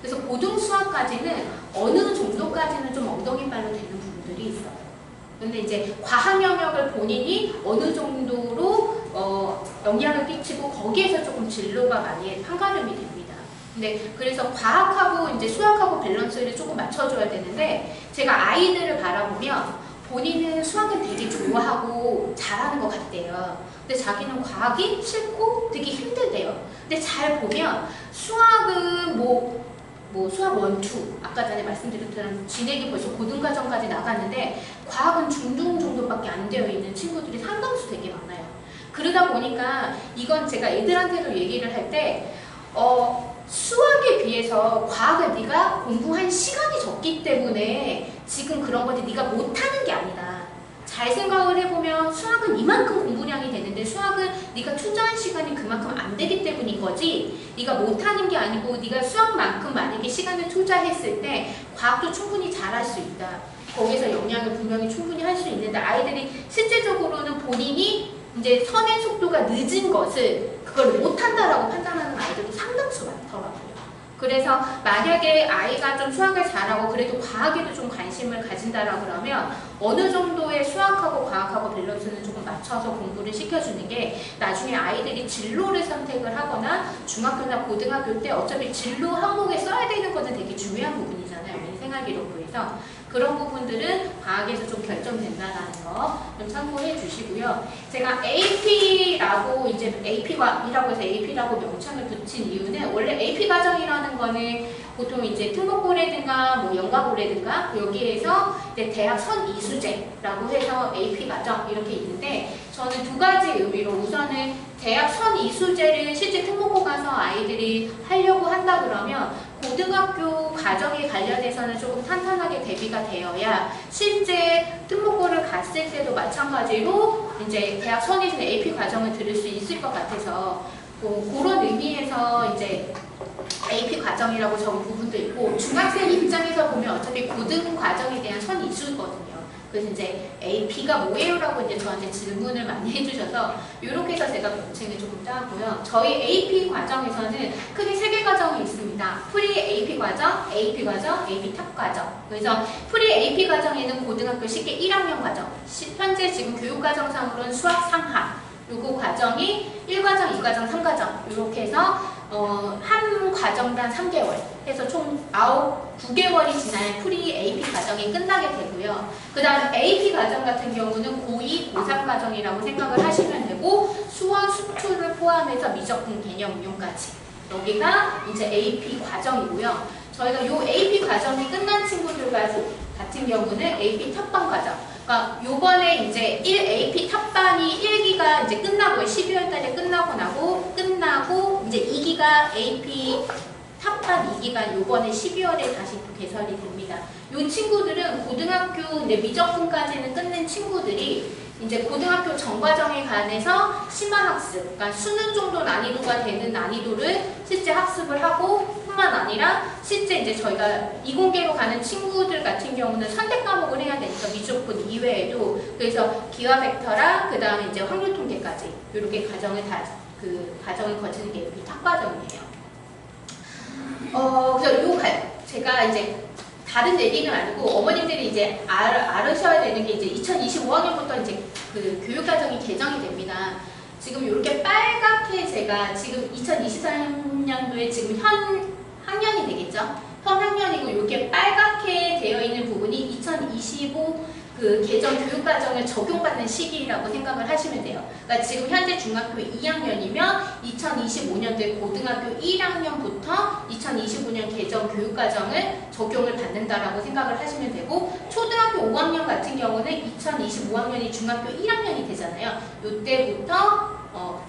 그래서 고등 수학까지는 어느 정도까지는 좀 엉덩이발로 되는 부분들이 있어요. 근데 이제 과학 영역을 본인이 어느 정도로 영향을 끼치고 거기에서 조금 진로가 많이 판가름이 됩니다. 근데 그래서 과학하고 이제 수학하고 밸런스를 조금 맞춰줘야 되는데 제가 아이들을 바라보면 본인은 수학은 되게 좋아하고 잘하는 것 같대요. 근데 자기는 과학이 싫고 되게 힘들대요. 근데 잘 보면 수학은 뭐 수학 1, 2 아까 전에 말씀드렸던 진액이 벌써 고등과정까지 나갔는데 과학은 중등 정도밖에 안 되어 있는 친구들이 상당수 되게 많아요. 그러다 보니까 이건 제가 애들한테도 얘기를 할 때 수학에 비해서 과학을 네가 공부한 시간이 적기 때문에 지금 그런 건데 네가 못하는 게 아니다. 잘 생각을 해보면 수학은 이만큼 공부량이 되는데 수학은 네가 투자한 시간이 그만큼 안 되기 때문인 거지 네가 못하는 게 아니고 네가 수학만큼 만약에 시간을 투자했을 때 과학도 충분히 잘할 수 있다. 거기서 영향을 분명히 충분히 할 수 있는데 아이들이 실제적으로는 본인이 이제 선행 속도가 늦은 것을 그걸 못한다라고 판단하는 아이들도 상당수 많더라고요. 그래서 만약에 아이가 좀 수학을 잘하고 그래도 과학에도 좀 관심을 가진다라 그러면 어느 정도의 수학하고 과학하고 밸런스는 조금 맞춰서 공부를 시켜주는 게 나중에 아이들이 진로를 선택을 하거나 중학교나 고등학교 때 어차피 진로 항목에 써야 되는 것은 되게 중요한 부분이잖아요. 우리 생활기록부에서. 그런 부분들은 과학에서 좀 결정된다는 거 좀 참고해 주시고요. 제가 AP라고 이제 AP과이라고 해서 AP라고 명칭을 붙인 이유는 원래 AP 과정이라는 거는 보통 이제 특목고라든가 뭐 연가고라든가 여기에서 이제 대학 선이수제라고 해서 AP 과정 이렇게 있는데 저는 두 가지 의미로 우선은 대학 선이수제를 실제 특목고 가서 아이들이 하려고 한다 그러면 고등학교 과정에 관련해서는 조금 탄탄하게 대비가 되어야 실제 특목고를 갔을 때도 마찬가지로 이제 대학 선이수 AP 과정을 들을 수 있을 것 같아서 그런 의미에서 이제 AP 과정이라고 적은 부분도 있고 중학생 입장에서 보면 어차피 고등 과정에 대한 선이수거든요. 그래서 이제 AP가 뭐예요?라고 이제 저한테 질문을 많이 해주셔서 이렇게 해서 제가 명칭을 조금 짜고요. 저희 AP 과정에서는 크게 3개 과정이 있습니다. 프리 AP 과정, AP 과정, AP 탑 과정. 그래서 프리 AP 과정에는 고등학교 쉽게 1학년 과정, 현재 지금 교육과정상으로는 수학 상하 요거 과정이 1과정, 2과정, 3과정 이렇게 해서 한 과정당 3개월 해서 총 9개월이 지나야 프리 AP 과정이 끝나게 되고요. 그 다음 AP 과정 같은 경우는 고2, 고3 과정이라고 생각을 하시면 되고 수원, 수투를 포함해서 미적분 개념 운용까지 여기가 이제 AP 과정이고요. 저희가 요 AP 과정이 끝난 친구들 같은 경우는 AP 탑반 과정 그러니까 요번에 이제 1 AP 탑반이 1기가 이제 끝나고 12월 달에 끝나고 이제 2기가 AP 탑반 2기가 요번에 12월에 다시 또 개설이 됩니다. 요 친구들은 고등학교 미적분까지는 끝낸 친구들이 이제 고등학교 전과정에 관해서 심화학습, 그러니까 수능 정도 난이도가 되는 난이도를 실제 학습을 하고 뿐만 아니라 실제 이제 저희가 이공계로 가는 친구들 같은 경우는 선택 과목을 해야 되니까 미적분 이외에도 그래서 기하 벡터랑 그 다음에 이제 확률 통계까지 이렇게 과정을 과정을 거치는 게 탑 과정이에요. 그래서 제가 이제 다른 얘기는 아니고 어머님들이 이제 알으셔야 되는 게 이제 2025학년부터 이제 그 교육과정이 개정이 됩니다. 지금 이렇게 빨갛게 제가 지금 2023년도에 지금 현 학년이 되겠죠? 현 학년이고 이렇게 빨갛게 되어 있는 부분이 2025 그 개정 교육과정을 적용받는 시기라고 생각을 하시면 돼요. 그러니까 지금 현재 중학교 2학년이면 2025년도에 고등학교 1학년부터 2025년 개정 교육과정을 적용을 받는다라고 생각을 하시면 되고 초등학교 5학년 같은 경우는 2025학년이 중학교 1학년이 되잖아요. 이때부터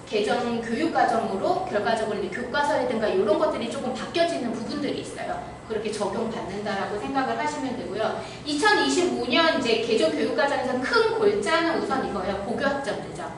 개정 교육과정으로 결과적으로 교과서라든가 이런 것들이 조금 바뀌어지는 부분들이 있어요. 그렇게 적용받는다라고 생각을 하시면 되고요. 2025년 이제 개정 교육과정에서 큰 골자는 우선 이거예요. 고교 학점제죠.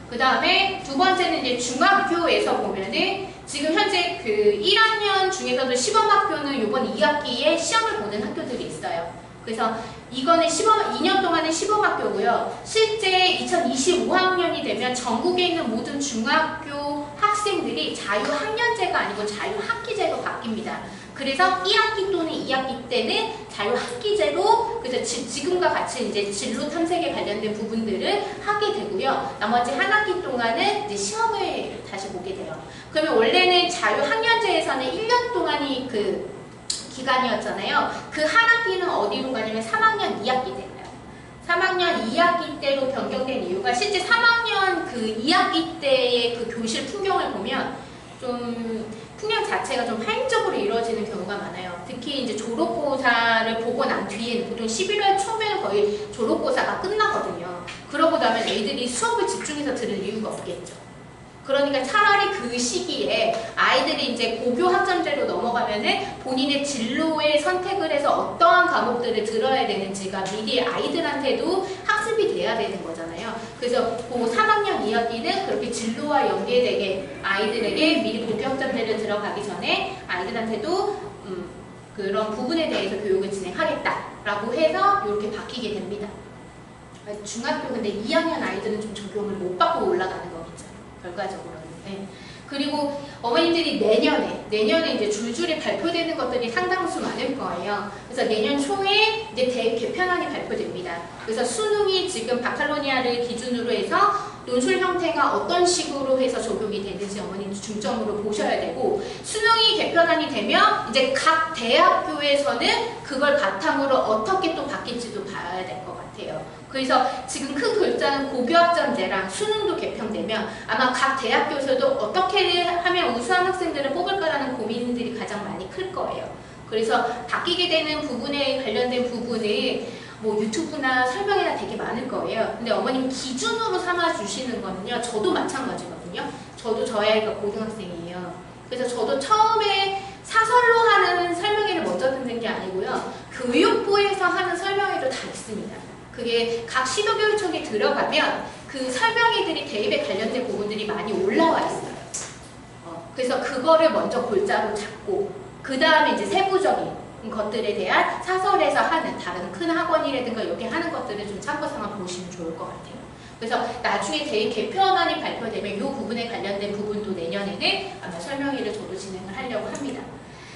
그 다음에 두 번째는 이제 중학교에서 보면은 지금 현재 그 1학년 중에서도 시범학교는 이번 2학기에 시험을 보는 학교들이 있어요. 그래서 이거는 2년 동안의 시범학교고요. 실제 2025학년이 되면 전국에 있는 모든 중학교 학생들이 자유학년제가 아니고 자유학기제로 바뀝니다. 그래서 1학기 또는 2학기 때는 자유학기제로 그래서 지금과 같이 이제 진로 탐색에 관련된 부분들을 하게 되고요. 나머지 한 학기 동안은 이제 시험을 다시 보게 돼요. 그러면 원래는 자유학년제에서는 1년 동안이 그 기간이었잖아요. 그 한 학기는 어디로 가냐면 3학년 2학기 때가요. 3학년 2학기 때로 변경된 이유가 실제 3학년 그 2학기 때의 그 교실 풍경을 보면 좀 풍경 자체가 좀 하인적으로 이루어지는 경우가 많아요. 특히 이제 졸업고사를 보고 난 뒤에는 보통 11월 초면 거의 졸업고사가 끝나거든요. 그러고 나면 애들이 수업을 집중해서 들을 이유가 없겠죠. 그러니까 차라리 그 시기에 아이들이 이제 고교 학점제로 넘어가면은 본인의 진로에 선택을 해서 어떠한 과목들을 들어야 되는지가 미리 아이들한테도 학습이 돼야 되는 거잖아요. 그래서 그 3학년 2학기는 그렇게 진로와 연계되게 아이들에게 미리 고교 학점제를 들어가기 전에 아이들한테도 그런 부분에 대해서 교육을 진행하겠다라고 해서 이렇게 바뀌게 됩니다. 중학교 근데 2학년 아이들은 좀 적용을 못 받고 올라가는 거겠죠. 결과적으로는. 네. 그리고 어머님들이 내년에 이제 줄줄이 발표되는 것들이 상당수 많을 거예요. 그래서 내년 초에 이제 대개편안이 발표됩니다. 그래서 수능이 지금 바칼로니아를 기준으로 해서 논술 형태가 어떤 식으로 해서 적용이 되는지 어머님 중점으로 보셔야 되고 수능이 개편안이 되면 이제 각 대학교에서는 그걸 바탕으로 어떻게 또 바뀔지도 봐야 될 것 같아요. 그래서 지금 큰 글자는 고교학점제랑 수능도 개편되면 아마 각 대학교에서도 어떻게 하면 우수한 학생들을 뽑을까라는 고민들이 가장 많이 클 거예요. 그래서 바뀌게 되는 부분에 관련된 부분을 뭐 유튜브나 설명회나 되게 많을 거예요. 근데 어머님 기준으로 삼아 주시는 거는요. 저도 마찬가지거든요. 저도 저희 아이가 고등학생이에요. 그래서 저도 처음에 사설로 하는 설명회를 먼저 듣는 게 아니고요. 교육부에서 하는 설명회도 다 있습니다. 그게 각 시도교육청에 들어가면 그 설명회들이 대입에 관련된 부분들이 많이 올라와 있어요. 그래서 그거를 먼저 골자로 잡고 그 다음에 이제 세부적인 것들에 대한 사설에서 하는 다른 큰 학원이라든가 이렇게 하는 것들을 좀 참고삼아 보시면 좋을 것 같아요. 그래서 나중에 대입 개편안이 발표되면 이 부분에 관련된 부분도 내년에는 아마 설명회를 저도 진행을 하려고 합니다.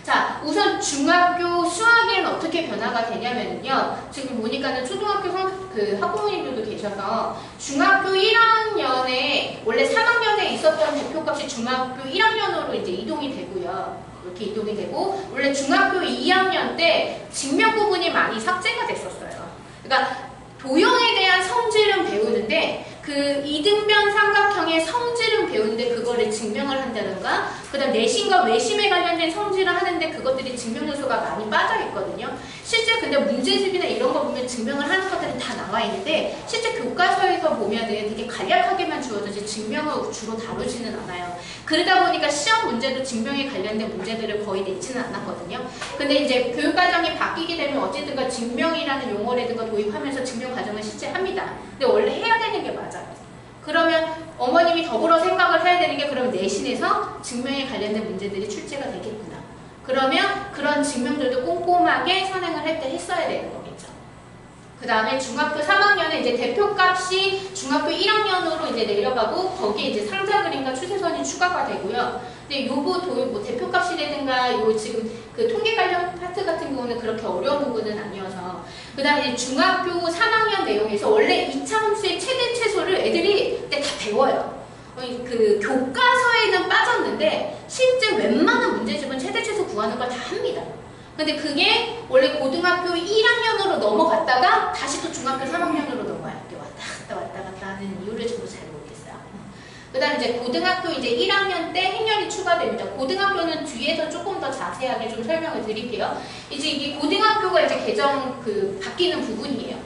자, 우선 중학교 수학에는 어떻게 변화가 되냐면요. 지금 보니까는 초등학교 학부모님들도 계셔서 중학교 1학년에 원래 3학년에 있었던 대표값이 중학교 1학년으로 이제 이동이 되고요. 이렇게 이동이 되고 원래 중학교 2학년 때 증명 부분이 많이 삭제가 됐었어요. 그러니까 도형에 대한 성질은 배우는데 그 이등변 삼각형의 성질은 배우는데 그거를 증명을 한다든가 그다음 내심과 외심에 관련된 성질을 하는데 그것들이 증명 요소가 많이 빠져 있거든요. 실제 근데 문제집이나 이런 거 보면 증명을 하는 것들은 다 나와 있는데 실제 교과서에서 보면은 되게 간략하게만 주어져서 증명을 주로 다루지는 않아요. 그러다 보니까 시험 문제도 증명에 관련된 문제들을 거의 내지는 않았거든요. 근데 이제 교육과정이 바뀌게 되면 어쨌든가 증명이라는 용어라든가 도입하면서 증명 과정을 실제 합니다. 근데 원래 해야 되는 게 맞아요. 그러면 어머님이 더불어 생각을 해야 되는 게 그러면 내신에서 증명에 관련된 문제들이 출제가 되겠구나. 그러면 그런 증명들도 꼼꼼하게 선행을 할 때 했어야 되는 거겠죠. 그 다음에 중학교 3학년에 이제 대표값이 중학교 1학년으로 이제 내려가고 거기에 이제 상자 그림과 추세선이 추가가 되고요. 근데 요거 뭐 대표값이라든가 요 지금 그 통계 관련 파트 같은 경우는 그렇게 어려운 부분은 아니어서 그 다음에 중학교 3학년 내용에서 원래 이차함수의 최대 최소를 애들이 그때 다 배워요. 그 교과서에는 빠졌는데 실제 웬만한 문제집은 최대 최소 구하는 걸 다 합니다. 근데 그게 원래 고등학교 1학년으로 넘어갔다가 다시 또 중학교 3학년으로 넘어갈 때 왔다 갔다 하는 이유를 저도 잘 모르겠어요. 그 다음에 이제 고등학교 이제 1학년 때 행렬이 추가됩니다. 고등학교는 뒤에서 조금 더 자세하게 좀 설명을 드릴게요. 이제 이게 고등학교가 이제 개정 바뀌는 부분이에요.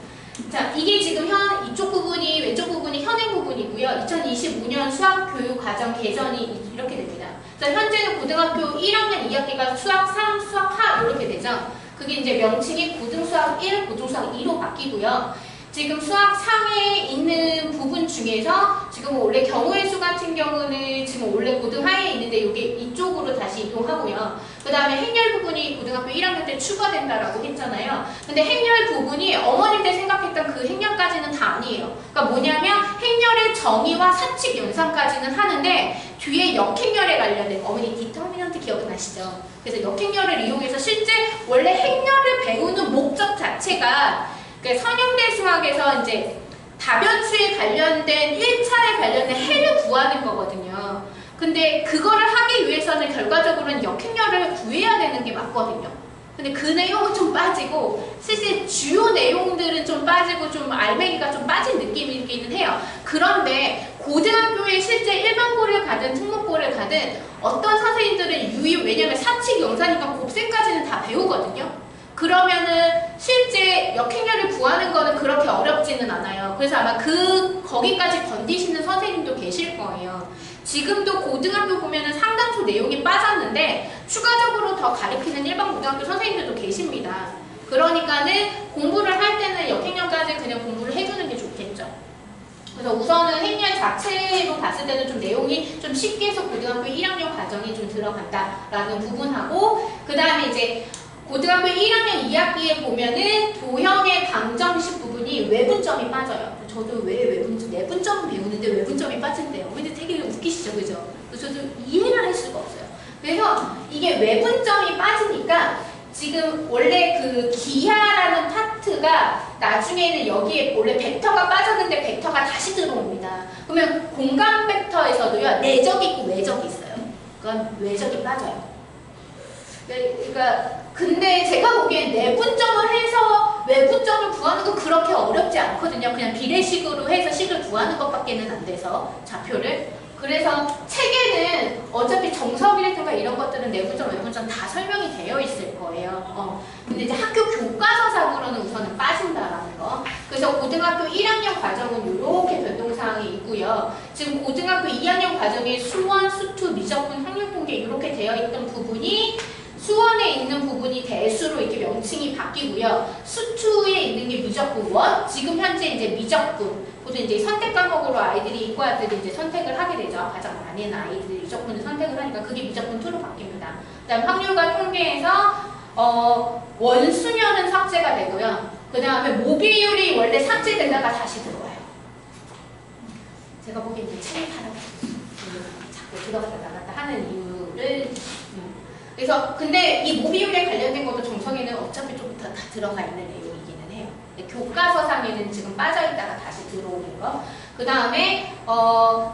자, 이게 지금 이쪽 부분이 왼쪽 부분이 현행 부분이고요. 2025년 수학교육과정 개정이 이렇게 됩니다. 자, 현재는 고등학교 1학년 2학기가 수학 3, 수학 하 이렇게 되죠. 그게 이제 명칭이 고등수학 1, 고등수학 2로 바뀌고요. 지금 수학 상에 있는 부분 중에서 지금 원래 경우의 수 같은 경우는 지금 원래 고등하에 있는데 이게 이쪽으로 다시 이동하고요. 그 다음에 행렬 부분이 고등학교 1학년 때 추가된다라고 했잖아요. 근데 행렬 부분이 어머님들 생각했던 그 행렬까지는 다 아니에요. 그러니까 뭐냐면 행렬의 정의와 사칙 연산까지는 하는데 뒤에 역행렬에 관련된 어머니 디터미넌트 기억나시죠? 그래서 역행렬을 이용해서 실제 원래 행렬을 배우는 목적 자체가 선형대 수학에서 이제 다변수에 관련된 1차에 관련된 해를 구하는 거거든요. 근데 그거를 하기 위해서는 결과적으로는 역행렬을 구해야 되는 게 맞거든요. 근데 그 내용은 좀 빠지고 실제 주요 내용들은 좀 빠지고 좀 알맹이가 좀 빠진 느낌이기는 해요. 그런데 고등학교에 실제 일반고를 가든 특목고를 가든 어떤 선생님들은 왜냐면 사칙, 연산이니까 곱셈까지는 다 배우거든요. 그러면은 실제 역행렬을 구하는 거는 그렇게 어렵지는 않아요. 그래서 아마 거기까지 건디시는 선생님도 계실 거예요. 지금도 고등학교 보면은 상당수 내용이 빠졌는데 추가적으로 더 가르치는 일반 고등학교 선생님들도 계십니다. 그러니까는 공부를 할 때는 역행렬까지 그냥 공부를 해주는 게 좋겠죠. 그래서 우선은 행렬 자체로 봤을 때는 좀 내용이 좀 쉽게 해서 고등학교 1학년 과정이 좀 들어간다라는 부분하고 그 다음에 이제 고등학교 1학년 2학기에 보면은 도형의 방정식 부분이 외분점이 빠져요. 저도 왜 내분점은 배우는데 외분점이 빠진대요. 근데 되게 웃기시죠, 그죠? 저도 이해를 할 수가 없어요. 그래서 이게 외분점이 빠지니까 지금 원래 그 기하라는 파트가 나중에는 여기에 원래 벡터가 빠졌는데 벡터가 다시 들어옵니다. 그러면 공간 벡터에서도요, 내적이 있고 외적이 있어요. 그건 외적이 빠져요. 그러니까 근데 제가 보기엔 내분점을 해서 외분점을 구하는 건 그렇게 어렵지 않거든요. 그냥 비례식으로 해서 식을 구하는 것밖에는 안 돼서 좌표를. 그래서 책에는 거는 어차피 정석이라든가 이런 것들은 내분점, 외분점 다 설명이 되어 있을 거예요. 근데 이제 학교 교과서상으로는 우선은 빠진다라는 거. 그래서 고등학교 1학년 과정은 이렇게 변동사항이 있고요. 지금 고등학교 2학년 과정에 수원, 수투, 미적분, 확률통계 이렇게 되어 있던 부분이 수원에 있는 부분이 대수로 이렇게 명칭이 바뀌고요. 수투에 있는 게 미적분원, 지금 현재 이제 미적분. 보통 이제 선택 과목으로 아이들이 이과들이 이제 선택을 하게 되죠. 가장 많은 아이들이 미적분을 선택을 하니까 그게 미적분 2로 바뀝니다. 그다음 확률과 통계에서 원수면은 삭제가 되고요. 그 다음에 모비율이 원래 삭제되다가 다시 들어와요. 제가 보기엔 이제 체입하라고 자꾸 들어갔다 나갔다 하는 이유를 그래서 근데 이 모비율에 관련된 것도 정성에는 어차피 좀 다 들어가 있는 내용이기는 해요. 교과서상에는 지금 빠져있다가 다시 들어오는 거. 그 다음에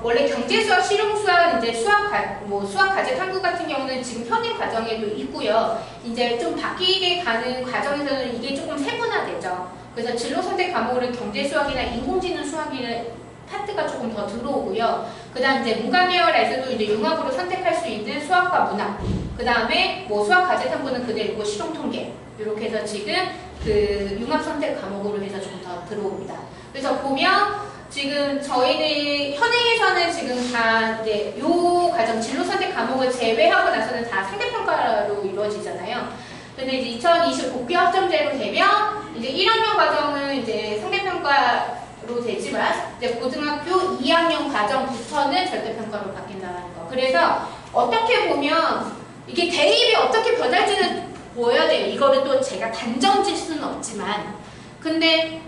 원래 경제수학, 실용수학, 이제 수학 과제 탐구 같은 경우는 지금 현행 과정에도 있고요. 이제 좀 바뀌게 가는 과정에서는 이게 조금 세분화되죠. 그래서 진로 선택 과목은 경제수학이나 인공지능 수학이나 파트가 조금 더 들어오고요. 그 다음 이제 문과 계열에서도 이제 융합으로 선택할 수 있는 수학과 문학. 그 다음에 뭐 수학 과제 탐구는 그대로고 실용통계. 이렇게 해서 지금 그 융합 선택 과목으로 해서 좀 더 들어옵니다. 그래서 보면 지금 저희는 현행에서는 지금 다 이제 요 과정 진로 선택 과목을 제외하고 나서는 다 상대평가로 이루어지잖아요. 근데 이제 2020 복귀 학점제로 되면 이제 1학년 과정은 이제 상대평가로 되지만 이제 고등학교 2학년 과정부터는 절대평가로 바뀐다는 거. 그래서 어떻게 보면 이게 대입이 어떻게 변할지는 보여야 돼요. 이거를 또 제가 단정질 수는 없지만 근데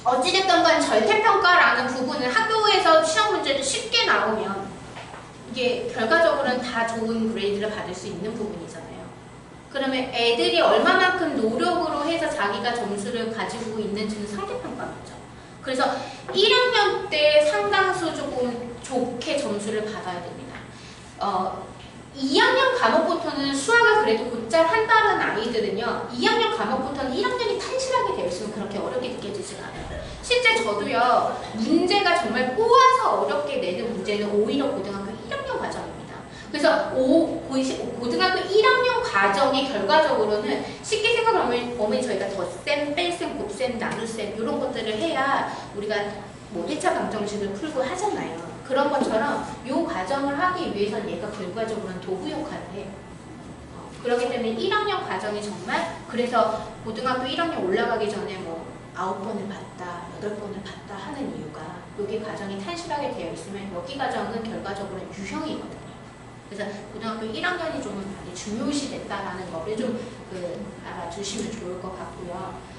어찌됐든 간 절대평가라는 부분은 학교에서 시험 문제도 쉽게 나오면 이게 결과적으로는 다 좋은 그레이드를 받을 수 있는 부분이잖아요. 그러면 애들이 얼마만큼 노력으로 해서 자기가 점수를 가지고 있는지는 상대평가겠죠. 그래서 1학년 때 상당수 조금 좋게 점수를 받아야 됩니다. 2학년 과목부터는 수학을 그래도 곧잘 한다는 아이들은요. 2학년 과목부터는 1학년이 탄실하게 되어 있으면 그렇게 어렵게 느껴지진 않아요. 실제 저도요. 문제가 정말 꼬아서 어렵게 내는 문제는 오히려 고등학교 1학년 과정입니다. 그래서 고등학교 1학년 과정이 결과적으로는 쉽게 생각하면 저희가 덧셈, 뺄셈, 곱셈, 나눗셈 이런 것들을 해야 우리가 뭐 1차 방정식을 풀고 하잖아요. 그런 것처럼 이 과정을 하기 위해서는 얘가 결과적으로는 도구 역할을 해요. 그렇기 때문에 1학년 과정이 정말 그래서 고등학교 1학년 올라가기 전에 뭐 9번을 봤다, 8번을 봤다 하는 이유가 여기 과정이 탄실하게 되어 있으면 여기 과정은 결과적으로는 유형이거든요. 그래서 고등학교 1학년이 좀 많이 중요시 됐다라는 거를 좀 알아두시면 좋을 것 같고요.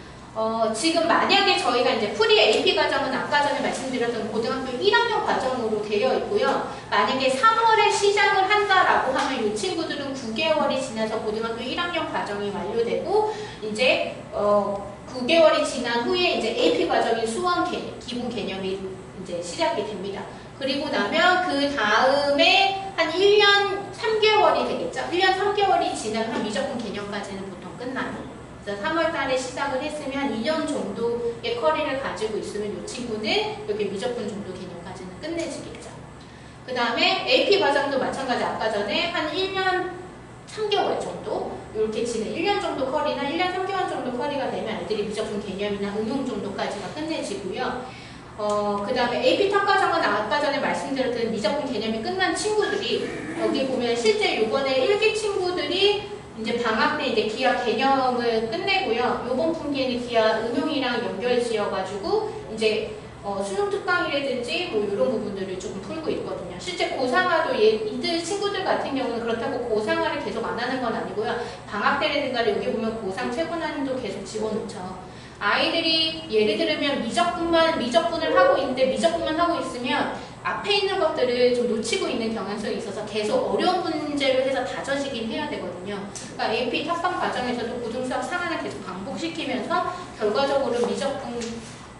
지금 만약에 저희가 이제 프리 AP 과정은 아까 전에 말씀드렸던 고등학교 1학년 과정으로 되어 있고요. 만약에 3월에 시작을 한다라고 하면 이 친구들은 9개월이 지나서 고등학교 1학년 과정이 완료되고 이제 9개월이 지난 후에 이제 AP 과정인 수원 기본 개념이 이제 시작이 됩니다. 그리고 나면 그 다음에 한 1년 3개월이 되겠죠. 1년 3개월이 지나면 미적분 개념까지는 보통 끝나요. 3월 달에 시작을 했으면 2년 정도의 커리를 가지고 있으면 이 친구는 여기 미적분 정도 개념까지는 끝내지겠죠. 그 다음에 AP 과정도 마찬가지 아까 전에 한 1년 3개월 정도 이렇게 지내 1년 정도 커리나 1년 3개월 정도 커리가 되면 애들이 미적분 개념이나 응용 정도까지가 끝내지고요. 그 다음에 AP 탐과정은 아까 전에 말씀드렸던 미적분 개념이 끝난 친구들이 여기 보면 실제 요번에 1기 친구들이 이제 방학 때 이제 기하 개념을 끝내고요. 요번 분기에는 기하 응용이랑 연결 지어가지고 이제 수능 특강이라든지 뭐 이런 부분들을 조금 풀고 있거든요. 실제 고상화도 이들 친구들 같은 경우는 그렇다고 고상화를 계속 안 하는 건 아니고요. 방학 때라든가 여기 보면 고상 최고 난이도 계속 집어넣죠. 아이들이 예를 들면 미적분을 하고 있는데 미적분만 하고 있으면 앞에 있는 것들을 좀 놓치고 있는 경향성이 있어서 계속 어려운 문제를 해서 다져지긴 해야 되거든요. 그러니까 AP 탑방 과정에서도 고등수학 상한을 계속 반복시키면서 결과적으로 미적분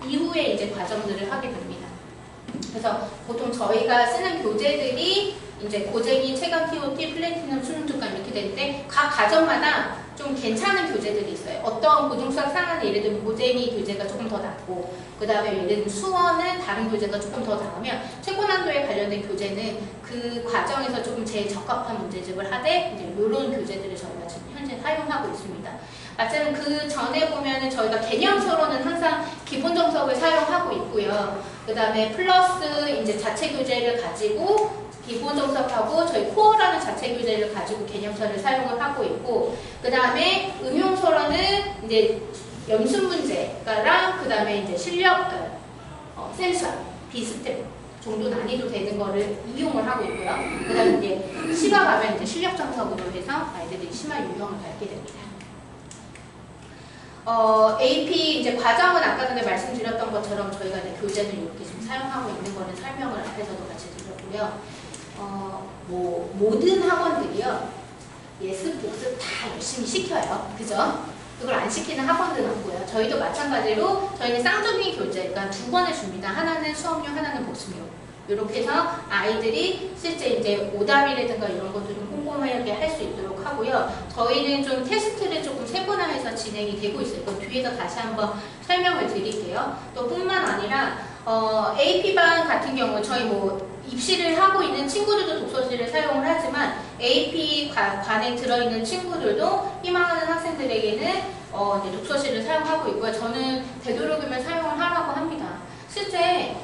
이후에 이제 과정들을 하게 됩니다. 그래서 보통 저희가 쓰는 교재들이 이제 고쟁이, 체감, TOT, 플래티넘, 수능 특강 이렇게 되는데 각 과정마다 좀 괜찮은 교재들이 있어요. 어떤 고등수학 상하는 예를 들면 고쟁이 교재가 조금 더 낫고 그 다음에 예를 들면 수원은 다른 교재가 조금 더 나오면 최고난도에 관련된 교재는 그 과정에서 조금 제일 적합한 문제집을 하되 이제 이런 교재들을 저희가 지금 현재 사용하고 있습니다. 마찬가지로 그 전에 보면은 저희가 개념서로는 항상 기본 정석을 사용하고 있고요. 그 다음에 플러스 이제 자체 교재를 가지고 기본 정석하고 저희 코어라는 자체 교재를 가지고 개념서를 사용을 하고 있고 그 다음에 응용서로는 이제 연습 문제랑 그 다음에 이제 실력 센서 비스텝 정도 난이도 되는 거를 이용을 하고 있고요. 그 다음에 이제 시가 가면 이제 실력 정석으로 해서 아이들이 심화 유형을 밟게 됩니다. AP 이제 과정은 아까 전에 말씀드렸던 것처럼 저희가 이제 교재를 이렇게 지금 사용하고 있는 거는 설명을 앞에서도 같이 드렸고요. 모든 학원들이요 예습, 복습 다 열심히 시켜요. 그죠? 그걸 안 시키는 학원들은 없고요. 저희도 마찬가지로 저희는 쌍둥이 교재, 그러니까 2번을 줍니다. 하나는 수업용, 하나는 복습용. 이렇게 해서 아이들이 실제 이제 오답이라든가 이런 것도 좀 꼼꼼하게 할 수 있도록 하고요. 저희는 좀 테스트를 조금 세분화해서 진행이 되고 있어요. 그 뒤에서 다시 한번 설명을 드릴게요. 또 뿐만 아니라 AP반 같은 경우 저희 입시를 하고 있는 친구들도 독서실을 사용을 하지만 AP 관에 들어있는 친구들도 희망하는 학생들에게는 이제 독서실을 사용하고 있고요. 저는 되도록이면 사용을 하라고 합니다. 실제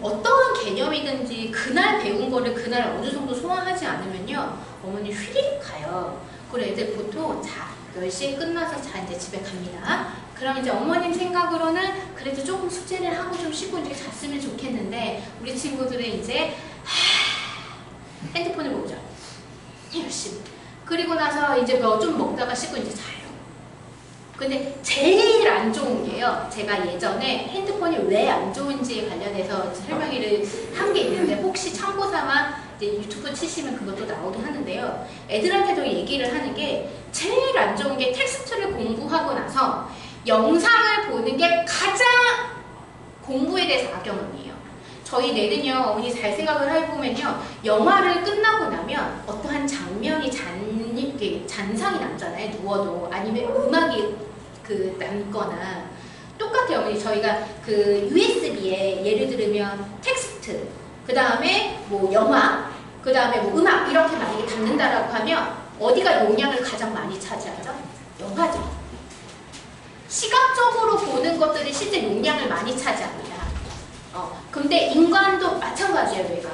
어떠한 개념이든지 그날 배운 거를 그날 어느 정도 소화하지 않으면요 어머니 휘리릭 가요. 그리고 애들 보통 10시에 끝나서 이제 집에 갑니다. 그럼 이제 어머님 생각으로는 그래도 조금 숙제를 하고 좀 쉬고 이제 잤으면 좋겠는데 우리 친구들은 이제 핸드폰을 보죠. 열심히. 그리고 나서 이제 좀 먹다가 씻고 이제 자요. 근데 제일 안 좋은 게요. 제가 예전에 핸드폰이 왜 안 좋은지에 관련해서 설명을 한 게 있는데 혹시 참고 삼아 이제 유튜브 치시면 그것도 나오긴 하는데요. 애들한테도 얘기를 하는 게 제일 안 좋은 게 텍스트를 공부하고 나서 영상을 보는 게 가장 공부에 대해서 악영향이에요. 저희 내는요, 어머니 잘 생각을 해보면요, 영화를 끝나고 나면 어떠한 장면이 잔상이 남잖아요. 누워도 아니면 음악이 남거나 똑같아요. 어머니 저희가 USB에 예를 들면 텍스트, 그 다음에 영화, 그 다음에 음악 이렇게 만약에 담는다라고 하면 어디가 용량을 가장 많이 차지하죠? 영화죠. 시각적으로 보는 것들이 실제 용량을 많이 차지합니다. 근데 인간도 마찬가지예요, 얘가.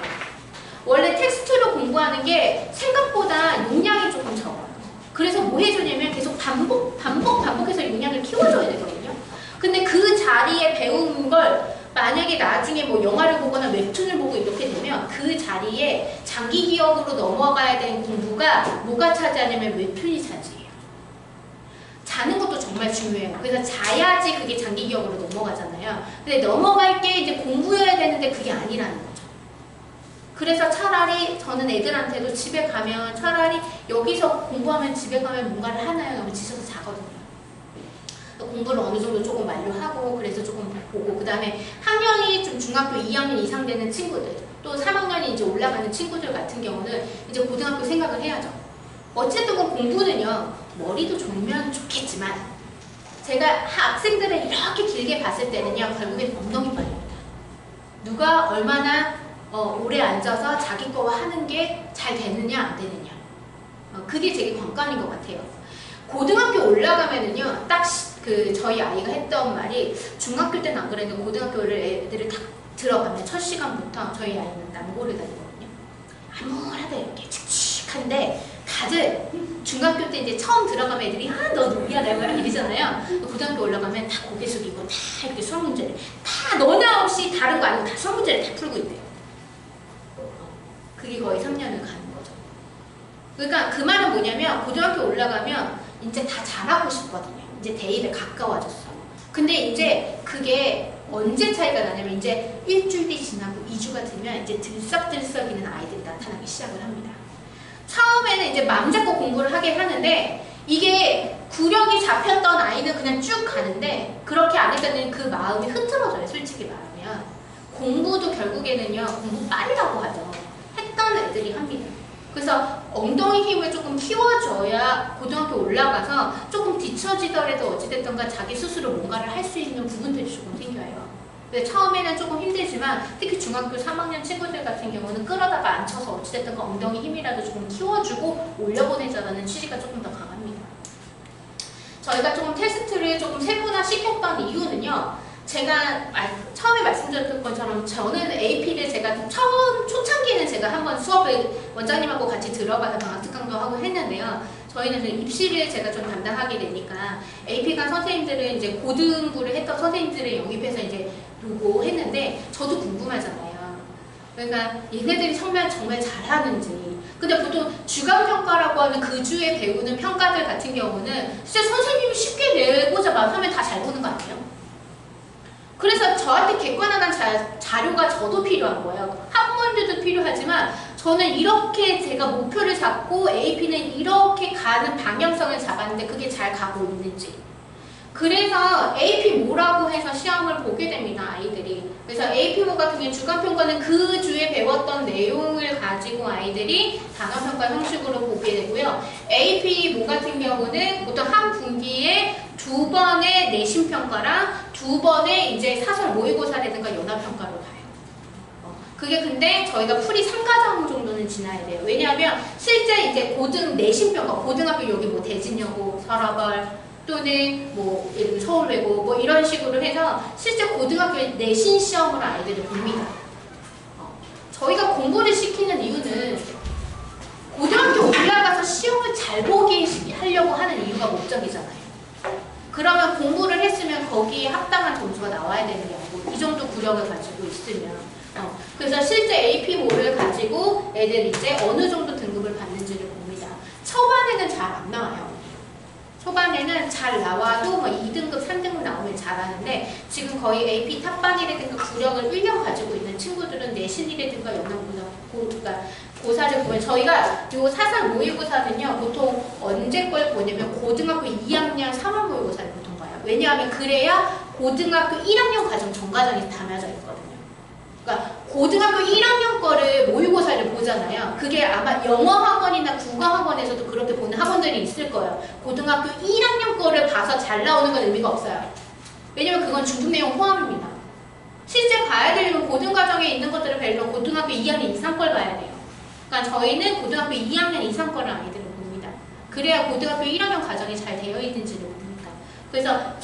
원래 텍스트로 공부하는 게 생각보다 용량이 조금 적어요. 그래서 뭐 해주냐면 계속 반복해서 용량을 키워줘야 되거든요. 근데 그 자리에 배운 걸 만약에 나중에 영화를 보거나 웹툰을 보고 이렇게 되면 그 자리에 장기 기억으로 넘어가야 되는 공부가 뭐가 차지하냐면 웹툰이 차지해요. 자는 것도 정말 중요해요. 그래서 자야지 그게 장기 기억으로 넘어가잖아요. 근데 넘어갈 게 이제 공부여야 되는데 그게 아니라는 거죠. 그래서 차라리 저는 애들한테도 집에 가면 차라리 여기서 공부하면 집에 가면 뭔가를 하나요? 그러면 지쳐서 자거든요. 공부를 어느 정도 조금 완료하고 그래서 조금 보고 그 다음에 학년이 좀 중학교 2학년 이상 되는 친구들 또 3학년이 이제 올라가는 친구들 같은 경우는 이제 고등학교 생각을 해야죠. 어쨌든 공부는요 머리도 좋으면 좋겠지만 제가 학생들을 이렇게 길게 봤을 때는요 결국엔 엉덩이 빨립니다. 누가 얼마나 오래 앉아서 자기 거 하는 게 잘 되느냐 안 되느냐 그게 되게 관건인 것 같아요. 고등학교 올라가면은요 딱 저희 아이가 했던 말이 중학교 때는 안 그래도 고등학교를 애들을 딱 들어가면 첫 시간부터 저희 아이는 남고를 다니거든요. 아무래도 이렇게 칙칙한데 다들 중학교 때 이제 처음 들어가면 애들이 너 누구야 내가 이러잖아요. 고등학교 올라가면 다 고개 숙이고 다 이렇게 수학 문제를 다 너나 없이 다른 거 아니고 다 수학 문제를 다 풀고 있대요. 그게 거의 3년을 가는 거죠. 그러니까 그 말은 뭐냐면 고등학교 올라가면 이제 다 잘하고 싶거든요. 이제 대입에 가까워졌어. 근데 이제 그게 언제 차이가 나냐면 이제 일주일이 지나고 2주가 되면 이제 들썩들썩 있는 아이들이 나타나기 시작을 합니다. 처음에는 이제 마음 잡고 공부를 하긴 하는데 이게 구력이 잡혔던 아이는 그냥 쭉 가는데 그렇게 안 했다는 그 마음이 흐트러져요. 솔직히 말하면. 공부도 결국에는요, 공부 빨리라고 하죠. 했던 애들이 합니다. 그래서 엉덩이 힘을 조금 키워줘야 고등학교 올라가서 조금 뒤처지더라도 어찌됐든가 자기 스스로 뭔가를 할 수 있는 부분들이 조금 생겨요. 근데 처음에는 조금 힘들지만 특히 중학교 3학년 친구들 같은 경우는 끌어다가 앉혀서 어찌됐든가 엉덩이 힘이라도 조금 키워주고 올려보내자라는 취지가 조금 더 강합니다. 저희가 조금 테스트를 조금 세분화시켰던 이유는요. 제가 처음에 말씀드렸던 것처럼 저는 AP를 제가 초창기에는 제가 한번 수업을 원장님하고 같이 들어가서 방학 특강도 하고 했는데요. 저희는 입시를 제가 좀 담당하게 되니까 AP관 선생님들은 이제 고등부를 했던 선생님들을 영입해서 이제 두고 했는데 저도 궁금하잖아요. 그러니까 얘네들이 정말 잘하는지. 근데 보통 주간평가라고 하는 그 주에 배우는 평가들 같은 경우는 진짜 선생님이 쉽게 내고자 하면 다 잘 보는 거 아니에요? 그래서 저한테 객관화한 자료가 저도 필요한 거예요. 학부모님들도 필요하지만 저는 이렇게 제가 목표를 잡고 AP는 이렇게 가는 방향성을 잡았는데 그게 잘 가고 있는지. 그래서 AP모라고 해서 시험을 보게 됩니다, 아이들이. 그래서 AP모 같은 경우 주간평가는 그 주에 배웠던 내용을 가지고 아이들이 단원평가 형식으로 보게 되고요. AP모 같은 경우는 보통 한 분기에 2번의 내신평가랑 2번의 이제 사설 모의고사라든가 연합평가로 가요. 그게 근데 저희가 풀이 3과정 정도는 지나야 돼요. 왜냐하면 실제 이제 내신평가, 고등학교 여기 뭐 대진여고, 서라벌, 또는 뭐 예를 들어 서울외고 뭐 이런 식으로 해서 실제 고등학교 내신 시험으로 아이들을 봅니다. 저희가 공부를 시키는 이유는 고등학교 올라가서 시험을 잘 보게 하려고 하는 이유가 목적이잖아요. 그러면 공부를 했으면 거기에 합당한 점수가 나와야 되는 게 아니고 이 정도 구력을 가지고 있으면 그래서 실제 AP모를 가지고 애들이 이제 어느 정도 등급을 받는지를 봅니다. 초반에는 잘 안 나와요. 초반에는 잘 나와도 뭐 2등급, 3등급 나오면 잘하는데 지금 거의 AP 탑반이라든가 구력을 1년 가지고 있는 친구들은 내신이라든가 연합고사, 고사를 보면 저희가 요 사설 모의고사는요 보통 언제 걸 보냐면 고등학교 2학년 3월 모의고사를 보통 봐요. 왜냐하면 그래야 고등학교 1학년 과정 전과정이 담아져 있거든요. 그러니까 고등학교 1학년 거를 모의고사를 보잖아요. 그게 아마 영어 학원이나 국어 학원에서도 그렇게 보는 학원들이 있을 거예요. 고등학교 1학년 거를 봐서 잘 나오는 건 의미가 없어요. 왜냐면 그건 중급 내용 포함입니다. 실제 봐야 되는 고등과정에 있는 것들을 배우면 고등학교 2학년 이상 걸 봐야 돼요. 그러니까 저희는 고등학교 2학년 이상 거를 아이들을 봅니다. 그래야 고등학교 1학년 과정이 잘 되어 있는지를 봅니다. 그래서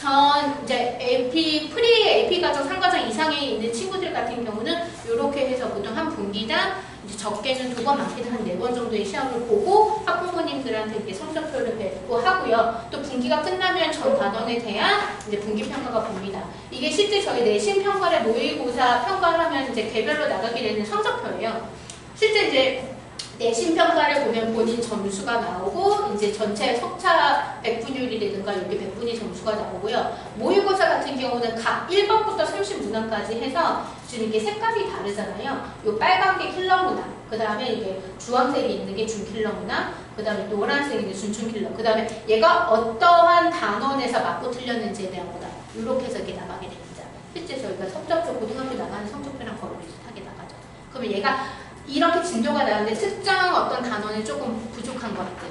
이제 프리 AP 과정 3과정 이상에 있는 친구들 같은 경우는 이렇게 해서 보통 한 분기당 이제 적게는 2번, 많게는 한 4번 정도의 시험을 보고 학부모님들한테 이제 성적표를 배포 하고요. 또 분기가 끝나면 전 단원에 대한 이제 분기 평가가 봅니다. 이게 실제 저희 내신 평가를 모의고사 평가를 하면 이제 개별로 나가게 되는 성적표예요. 실제 이제 내신 평가를 보면 본인 점수가 나오고 이제 전체 석차 백분율이라든가 여기 백분위 점수가 나오고요. 모의고사 같은 경우는 각 1번부터 30문항까지 해서 지금 이게 색깔이 다르잖아요. 요 빨간 게 킬러 문항, 그 다음에 이게 주황색이 있는 게 준킬러 문항, 그 다음에 노란색이 이제 준준킬러, 그 다음에 얘가 어떠한 단원에서 맞고 틀렸는지에 대한 문항, 이렇게 해서 이렇게 나가게 됩니다. 실제 저희가 성적표, 고등학교 나가는 성적표랑 거의 비슷하게 나가죠. 그러면 얘가 이렇게 진도가 나는데 특정 어떤 단원이 조금 부족한 것들,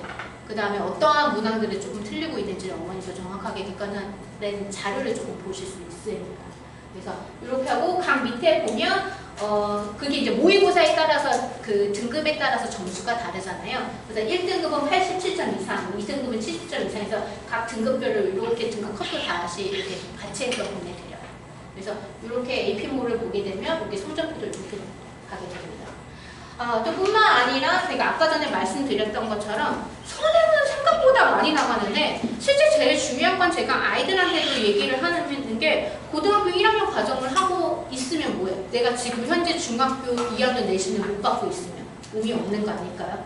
그 다음에 어떠한 문항들이 조금 틀리고 있는지를 어머니가 정확하게 객관화된 자료를 조금 보실 수 있습니다. 그래서 이렇게 하고 각 밑에 보면 그게 이제 모의고사에 따라서 그 등급에 따라서 점수가 다르잖아요. 그래서 1등급은 87점 이상, 2등급은 70점 이상해서 각 등급별로 이렇게 등급 컷도 다시 이렇게 같이 해서 보내드려요. 그래서 이렇게 AP모를 보게 되면 이렇게 성적표를 이렇게 가게 됩니다. 또 뿐만 아니라 제가 아까 전에 말씀드렸던 것처럼 선행은 생각보다 많이 나가는데 실제 제일 중요한 건 제가 아이들한테도 얘기를 하는 게 고등학교 1학년 과정을 하고 있으면 뭐예요? 내가 지금 현재 중학교 2학년 내신을 못 받고 있으면 의미 없는 거 아닐까요?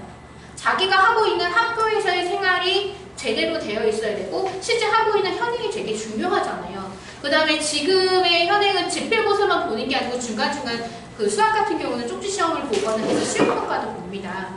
자기가 하고 있는 학교에서의 생활이 제대로 되어 있어야 되고 실제 하고 있는 현행이 되게 중요하잖아요. 그 다음에 지금의 현행은 집필고사만 보는 게 아니고 중간중간 그 수학 같은 경우는 쪽지 시험을 보거나 해서 수행평가도 봅니다.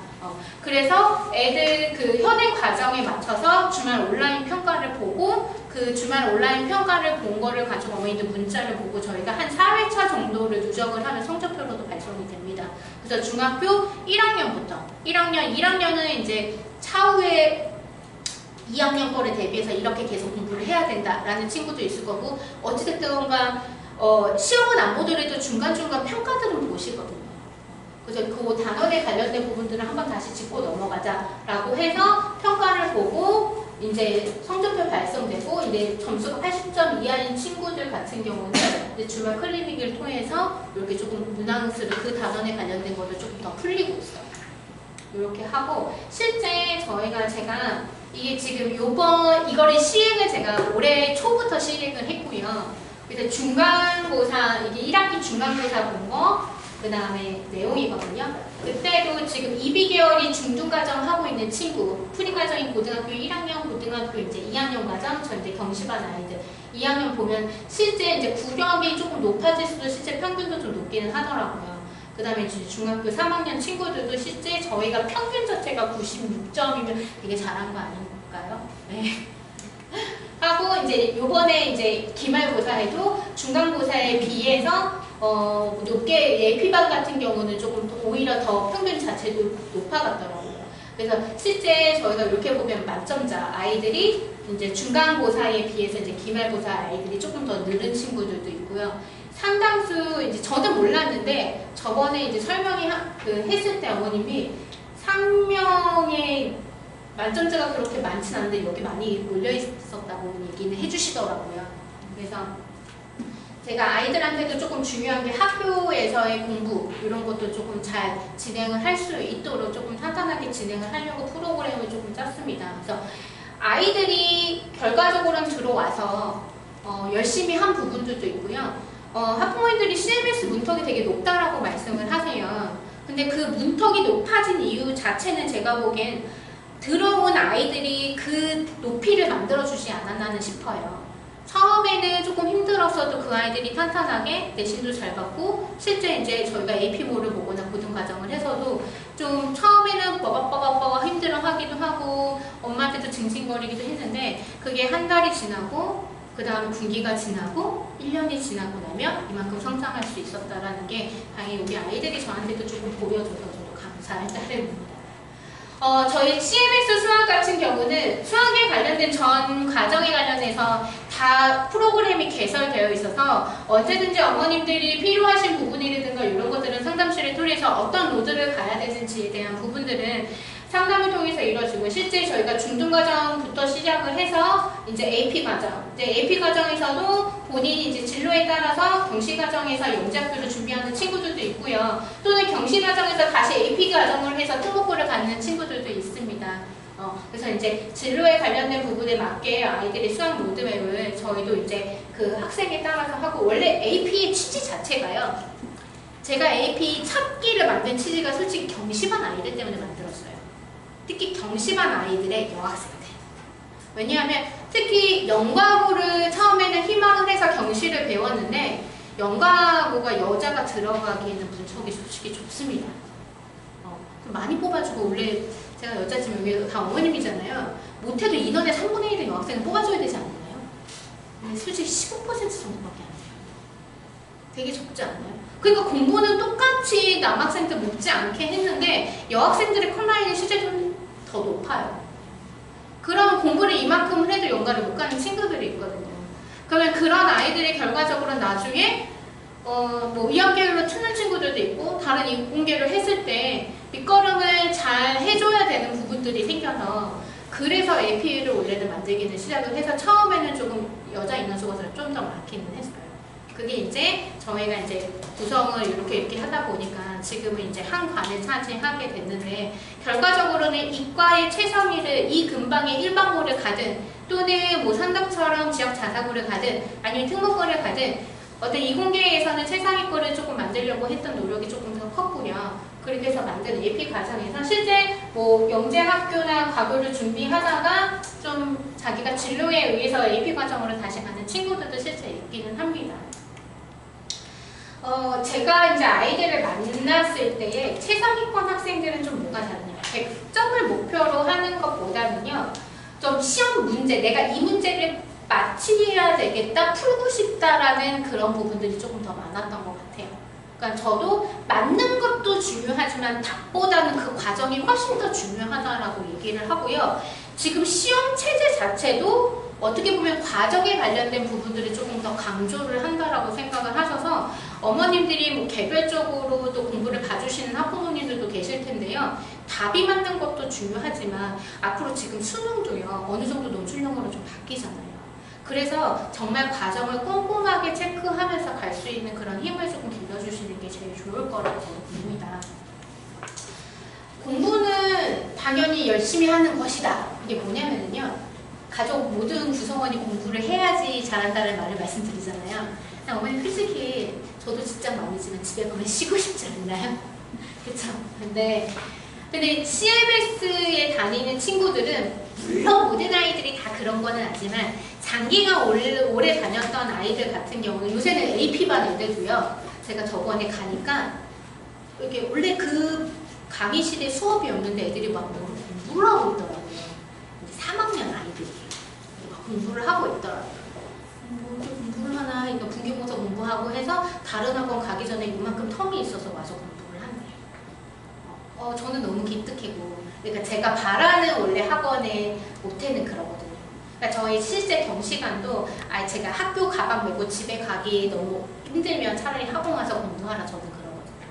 그래서 애들 그 현행 과정에 맞춰서 주말 온라인 평가를 보고 그 주말 온라인 평가를 본 거를 가지고 어머니들 문자를 보고 저희가 한 4회차 정도를 누적을 하면 성적표로도 발송이 됩니다. 그래서 중학교 1학년부터 1학년은 이제 차후에 2학년 거를 대비해서 이렇게 계속 공부를 해야 된다라는 친구도 있을 거고 어찌됐든가 시험은 안 보더라도 중간중간 평가들은 보시거든요. 그래서 그 단원에 관련된 부분들을 한번 다시 짚고 넘어가자라고 해서 평가를 보고 이제 성적표 발송되고 이제 점수가 80점 이하인 친구들 같은 경우는 이제 주말 클리닉을 통해서 이렇게 조금 문항수를 그 단원에 관련된 거를 조금 더 풀리고 있어요. 이렇게 하고 실제 제가 이게 지금 이거를 시행을 제가 올해 초부터 시행을 했고요. 그래서 중간고사 이게 1학기 중간고사 본 거 그 다음에 내용이거든요. 그때도 지금 2비계열이 중등과정 하고 있는 친구, 프리과정인 고등학교 1학년, 고등학교 이제 2학년 과정, 저 이제 경시반 아이들 2학년 보면 실제 이제 구력이 조금 높아질수록 실제 평균도 좀 높기는 하더라고요. 그 다음에 중학교 3학년 친구들도 실제 저희가 평균 자체가 96점이면 되게 잘한 거 아닌가요? 네. 하고 이제 요번에 이제 기말고사에도 중간고사에 비해서 높게 예피반 같은 경우는 조금 오히려 더 평균 자체도 높아갔더라고요. 그래서 실제 저희가 이렇게 보면 만점자 아이들이 이제 중간고사에 비해서 이제 기말고사 아이들이 조금 더 늘은 친구들도 있고요. 상당수 이제 저도 몰랐는데 저번에 이제 했을 때 어머님이 상명의 만점자가 그렇게 많진 않은데 여기 많이 몰려 있었다고 얘기는 해주시더라고요. 그래서 제가 아이들한테도 조금 중요한 게 학교에서의 공부 이런 것도 조금 잘 진행을 할 수 있도록 조금 탄탄하게 진행을 하려고 프로그램을 조금 짰습니다. 그래서 아이들이 결과적으로는 들어와서 열심히 한 부분들도 있고요. 학부모님들이 CMS 문턱이 되게 높다라고 말씀을 하세요. 근데 그 문턱이 높아진 이유 자체는 제가 보기엔 들어온 아이들이 그 높이를 만들어주지 않았나 싶어요. 처음에는 조금 힘들었어도 그 아이들이 탄탄하게 내신도 잘 받고 실제 이제 저희가 AP모를 보거나 고등과정을 해서도 좀 처음에는 뻐벅뻐벅 힘들어하기도 하고 엄마한테도 징징거리기도 했는데 그게 한 달이 지나고 그 다음 분기가 지나고 1년이 지나고 나면 이만큼 성장할 수 있었다라는 게 당연히 우리 아이들이 저한테도 조금 보여줘서 저도 감사할 따름입니다. 저희 CMS 수학 같은 경우는 수학에 관련된 전 과정에 관련해서 다 프로그램이 개설되어 있어서 언제든지 어머님들이 필요하신 부분이라든가 이런 것들은 상담실을 통해서 어떤 로드를 가야 되는지에 대한 부분들은 상담을 통해서 이루어지고 실제 저희가 중등과정부터 시작을 해서 이제 AP과정, 이제 AP과정에서도 본인이 이제 진로에 따라서 경시과정에서 영재학교를 준비하는 친구들도 있고요. 또는 경시과정에서 다시 AP과정을 해서 특목고를 갖는 친구들도 있습니다. 그래서 이제 진로에 관련된 부분에 맞게 아이들의 수학 로드맵을 저희도 이제 그 학생에 따라서 하고 원래 AP의 취지 자체가요. 제가 AP 첫 끼를 만든 취지가 솔직히 경시반 아이들 때문에 만들었어요. 특히 경시반 아이들의 여학생들. 왜냐하면 특히 영과고를 처음에는 희망을 해서 경시를 배웠는데 영과고가 여자가 들어가기에는 문턱이 솔직히 좁습니다. 좀 많이 뽑아주고 원래 제가 여자지만 여기 다 어머님이잖아요. 못해도 인원의 3분의 1의 여학생을 뽑아줘야 되지 않나요? 근데 솔직히 15% 정도밖에 안 돼요. 되게 적지 않나요? 그러니까 공부는 똑같이 남학생들 못지않게 했는데 여학생들의 컷라인이 실제 좀 더 높아요. 그럼 공부를 이만큼 해도 연가를 못 가는 친구들이 있거든요. 그러면 그런 아이들이 결과적으로 나중에 뭐 이학계열로 트는 친구들도 있고 다른 인공계를 했을 때 밑거름을 잘 해줘야 되는 부분들이 생겨서 그래서 AP를 원래는 만들기는 시작을 해서 처음에는 조금 여자 인원수가 좀 더 많기는 했어요. 그게 이제 저희가 이제 구성을 이렇게 하다 보니까 지금은 이제 한 관을 차지하게 됐는데 결과적으로는 이과의 최상위를 이 근방의 일반고를 가든 또는 뭐 산덕처럼 지역 자사고를 가든 아니면 특목고를 가든 어떤 이공계에서는 최상위권을 조금 만들려고 했던 노력이 조금 더 컸고요. 그렇게 해서 만든 AP 과정에서 실제 뭐 영재학교나 과교를 준비하다가 좀 자기가 진로에 의해서 AP 과정으로 다시 가는 친구들도 실제 있기는 합니다. 제가 이제 아이들을 만났을 때에 최상위권 학생들은 좀 뭐가 다르냐. 100점을 목표로 하는 것보다는요, 좀 시험 문제, 내가 이 문제를 마치해야 되겠다, 풀고 싶다라는 그런 부분들이 조금 더 많았던 것 같아요. 그러니까 저도 맞는 것도 중요하지만 답보다는 그 과정이 훨씬 더 중요하다라고 얘기를 하고요. 지금 시험 체제 자체도 어떻게 보면 과정에 관련된 부분들을 조금 더 강조를 한다라고 생각을 하셔서 어머님들이 뭐 개별적으로 또 공부를 봐주시는 학부모님들도 계실 텐데요. 답이 맞는 것도 중요하지만 앞으로 지금 수능도요. 어느 정도 논술형으로 좀 바뀌잖아요. 그래서 정말 과정을 꼼꼼하게 체크하면서 갈 수 있는 그런 힘을 조금 길러주시는 게 제일 좋을 거라고 저는 봅니다. 공부는 당연히 열심히 하는 것이다. 이게 뭐냐면요. 가족 모든 구성원이 공부를 해야지 잘한다는 말을 말씀드리잖아요. 어머니 솔직히 저도 직장 많이지만 집에 가면 쉬고 싶지 않나요? 그쵸? 근데 CMS에 다니는 친구들은 물론 모든 아이들이 다 그런 거는 아니지만 장기간 오래 다녔던 아이들 같은 경우는 요새는 AP반 애들도요. 제가 저번에 가니까 이게 원래 그 강의실에 수업이었는데 애들이 막 공부를 하고 있더라고요. 3학년 아이들이 막 공부를 하고 있더라고요. 뭐 공부를 하나, 그러니까 분기공사 공부하고 해서 다른 학원 가기 전에 이만큼 텀이 있어서 와서 공부를 한대요. 저는 너무 기특하고, 그러니까 제가 바라는 원래 학원의 모태는 그러거든요. 그러니까 저희 실제 경시간도 제가 학교 가방 메고 집에 가기 너무 힘들면 차라리 학원 와서 공부하라 저는 그러거든요.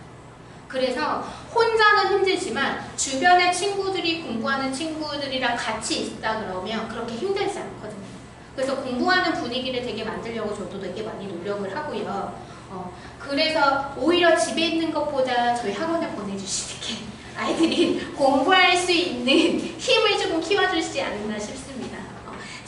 그래서 혼자는 힘들지만 주변의 친구들이 공부하는 친구들이랑 같이 있다 그러면 그렇게 힘들지 않거든요. 그래서 공부하는 분위기를 되게 만들려고 저도 되게 많이 노력을 하고요. 그래서 오히려 집에 있는 것보다 저희 학원에 보내주시는 게 아이들이 공부할 수 있는 힘을 조금 키워주시지 않나 싶습니다.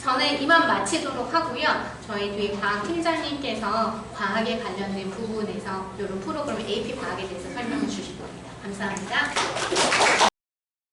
저는 이만 마치도록 하고요. 저희 뒤에 과학팀장님께서 과학에 관련된 부분에서 이런 프로그램 AP 과학에 대해서 설명해 주실 겁니다. 감사합니다.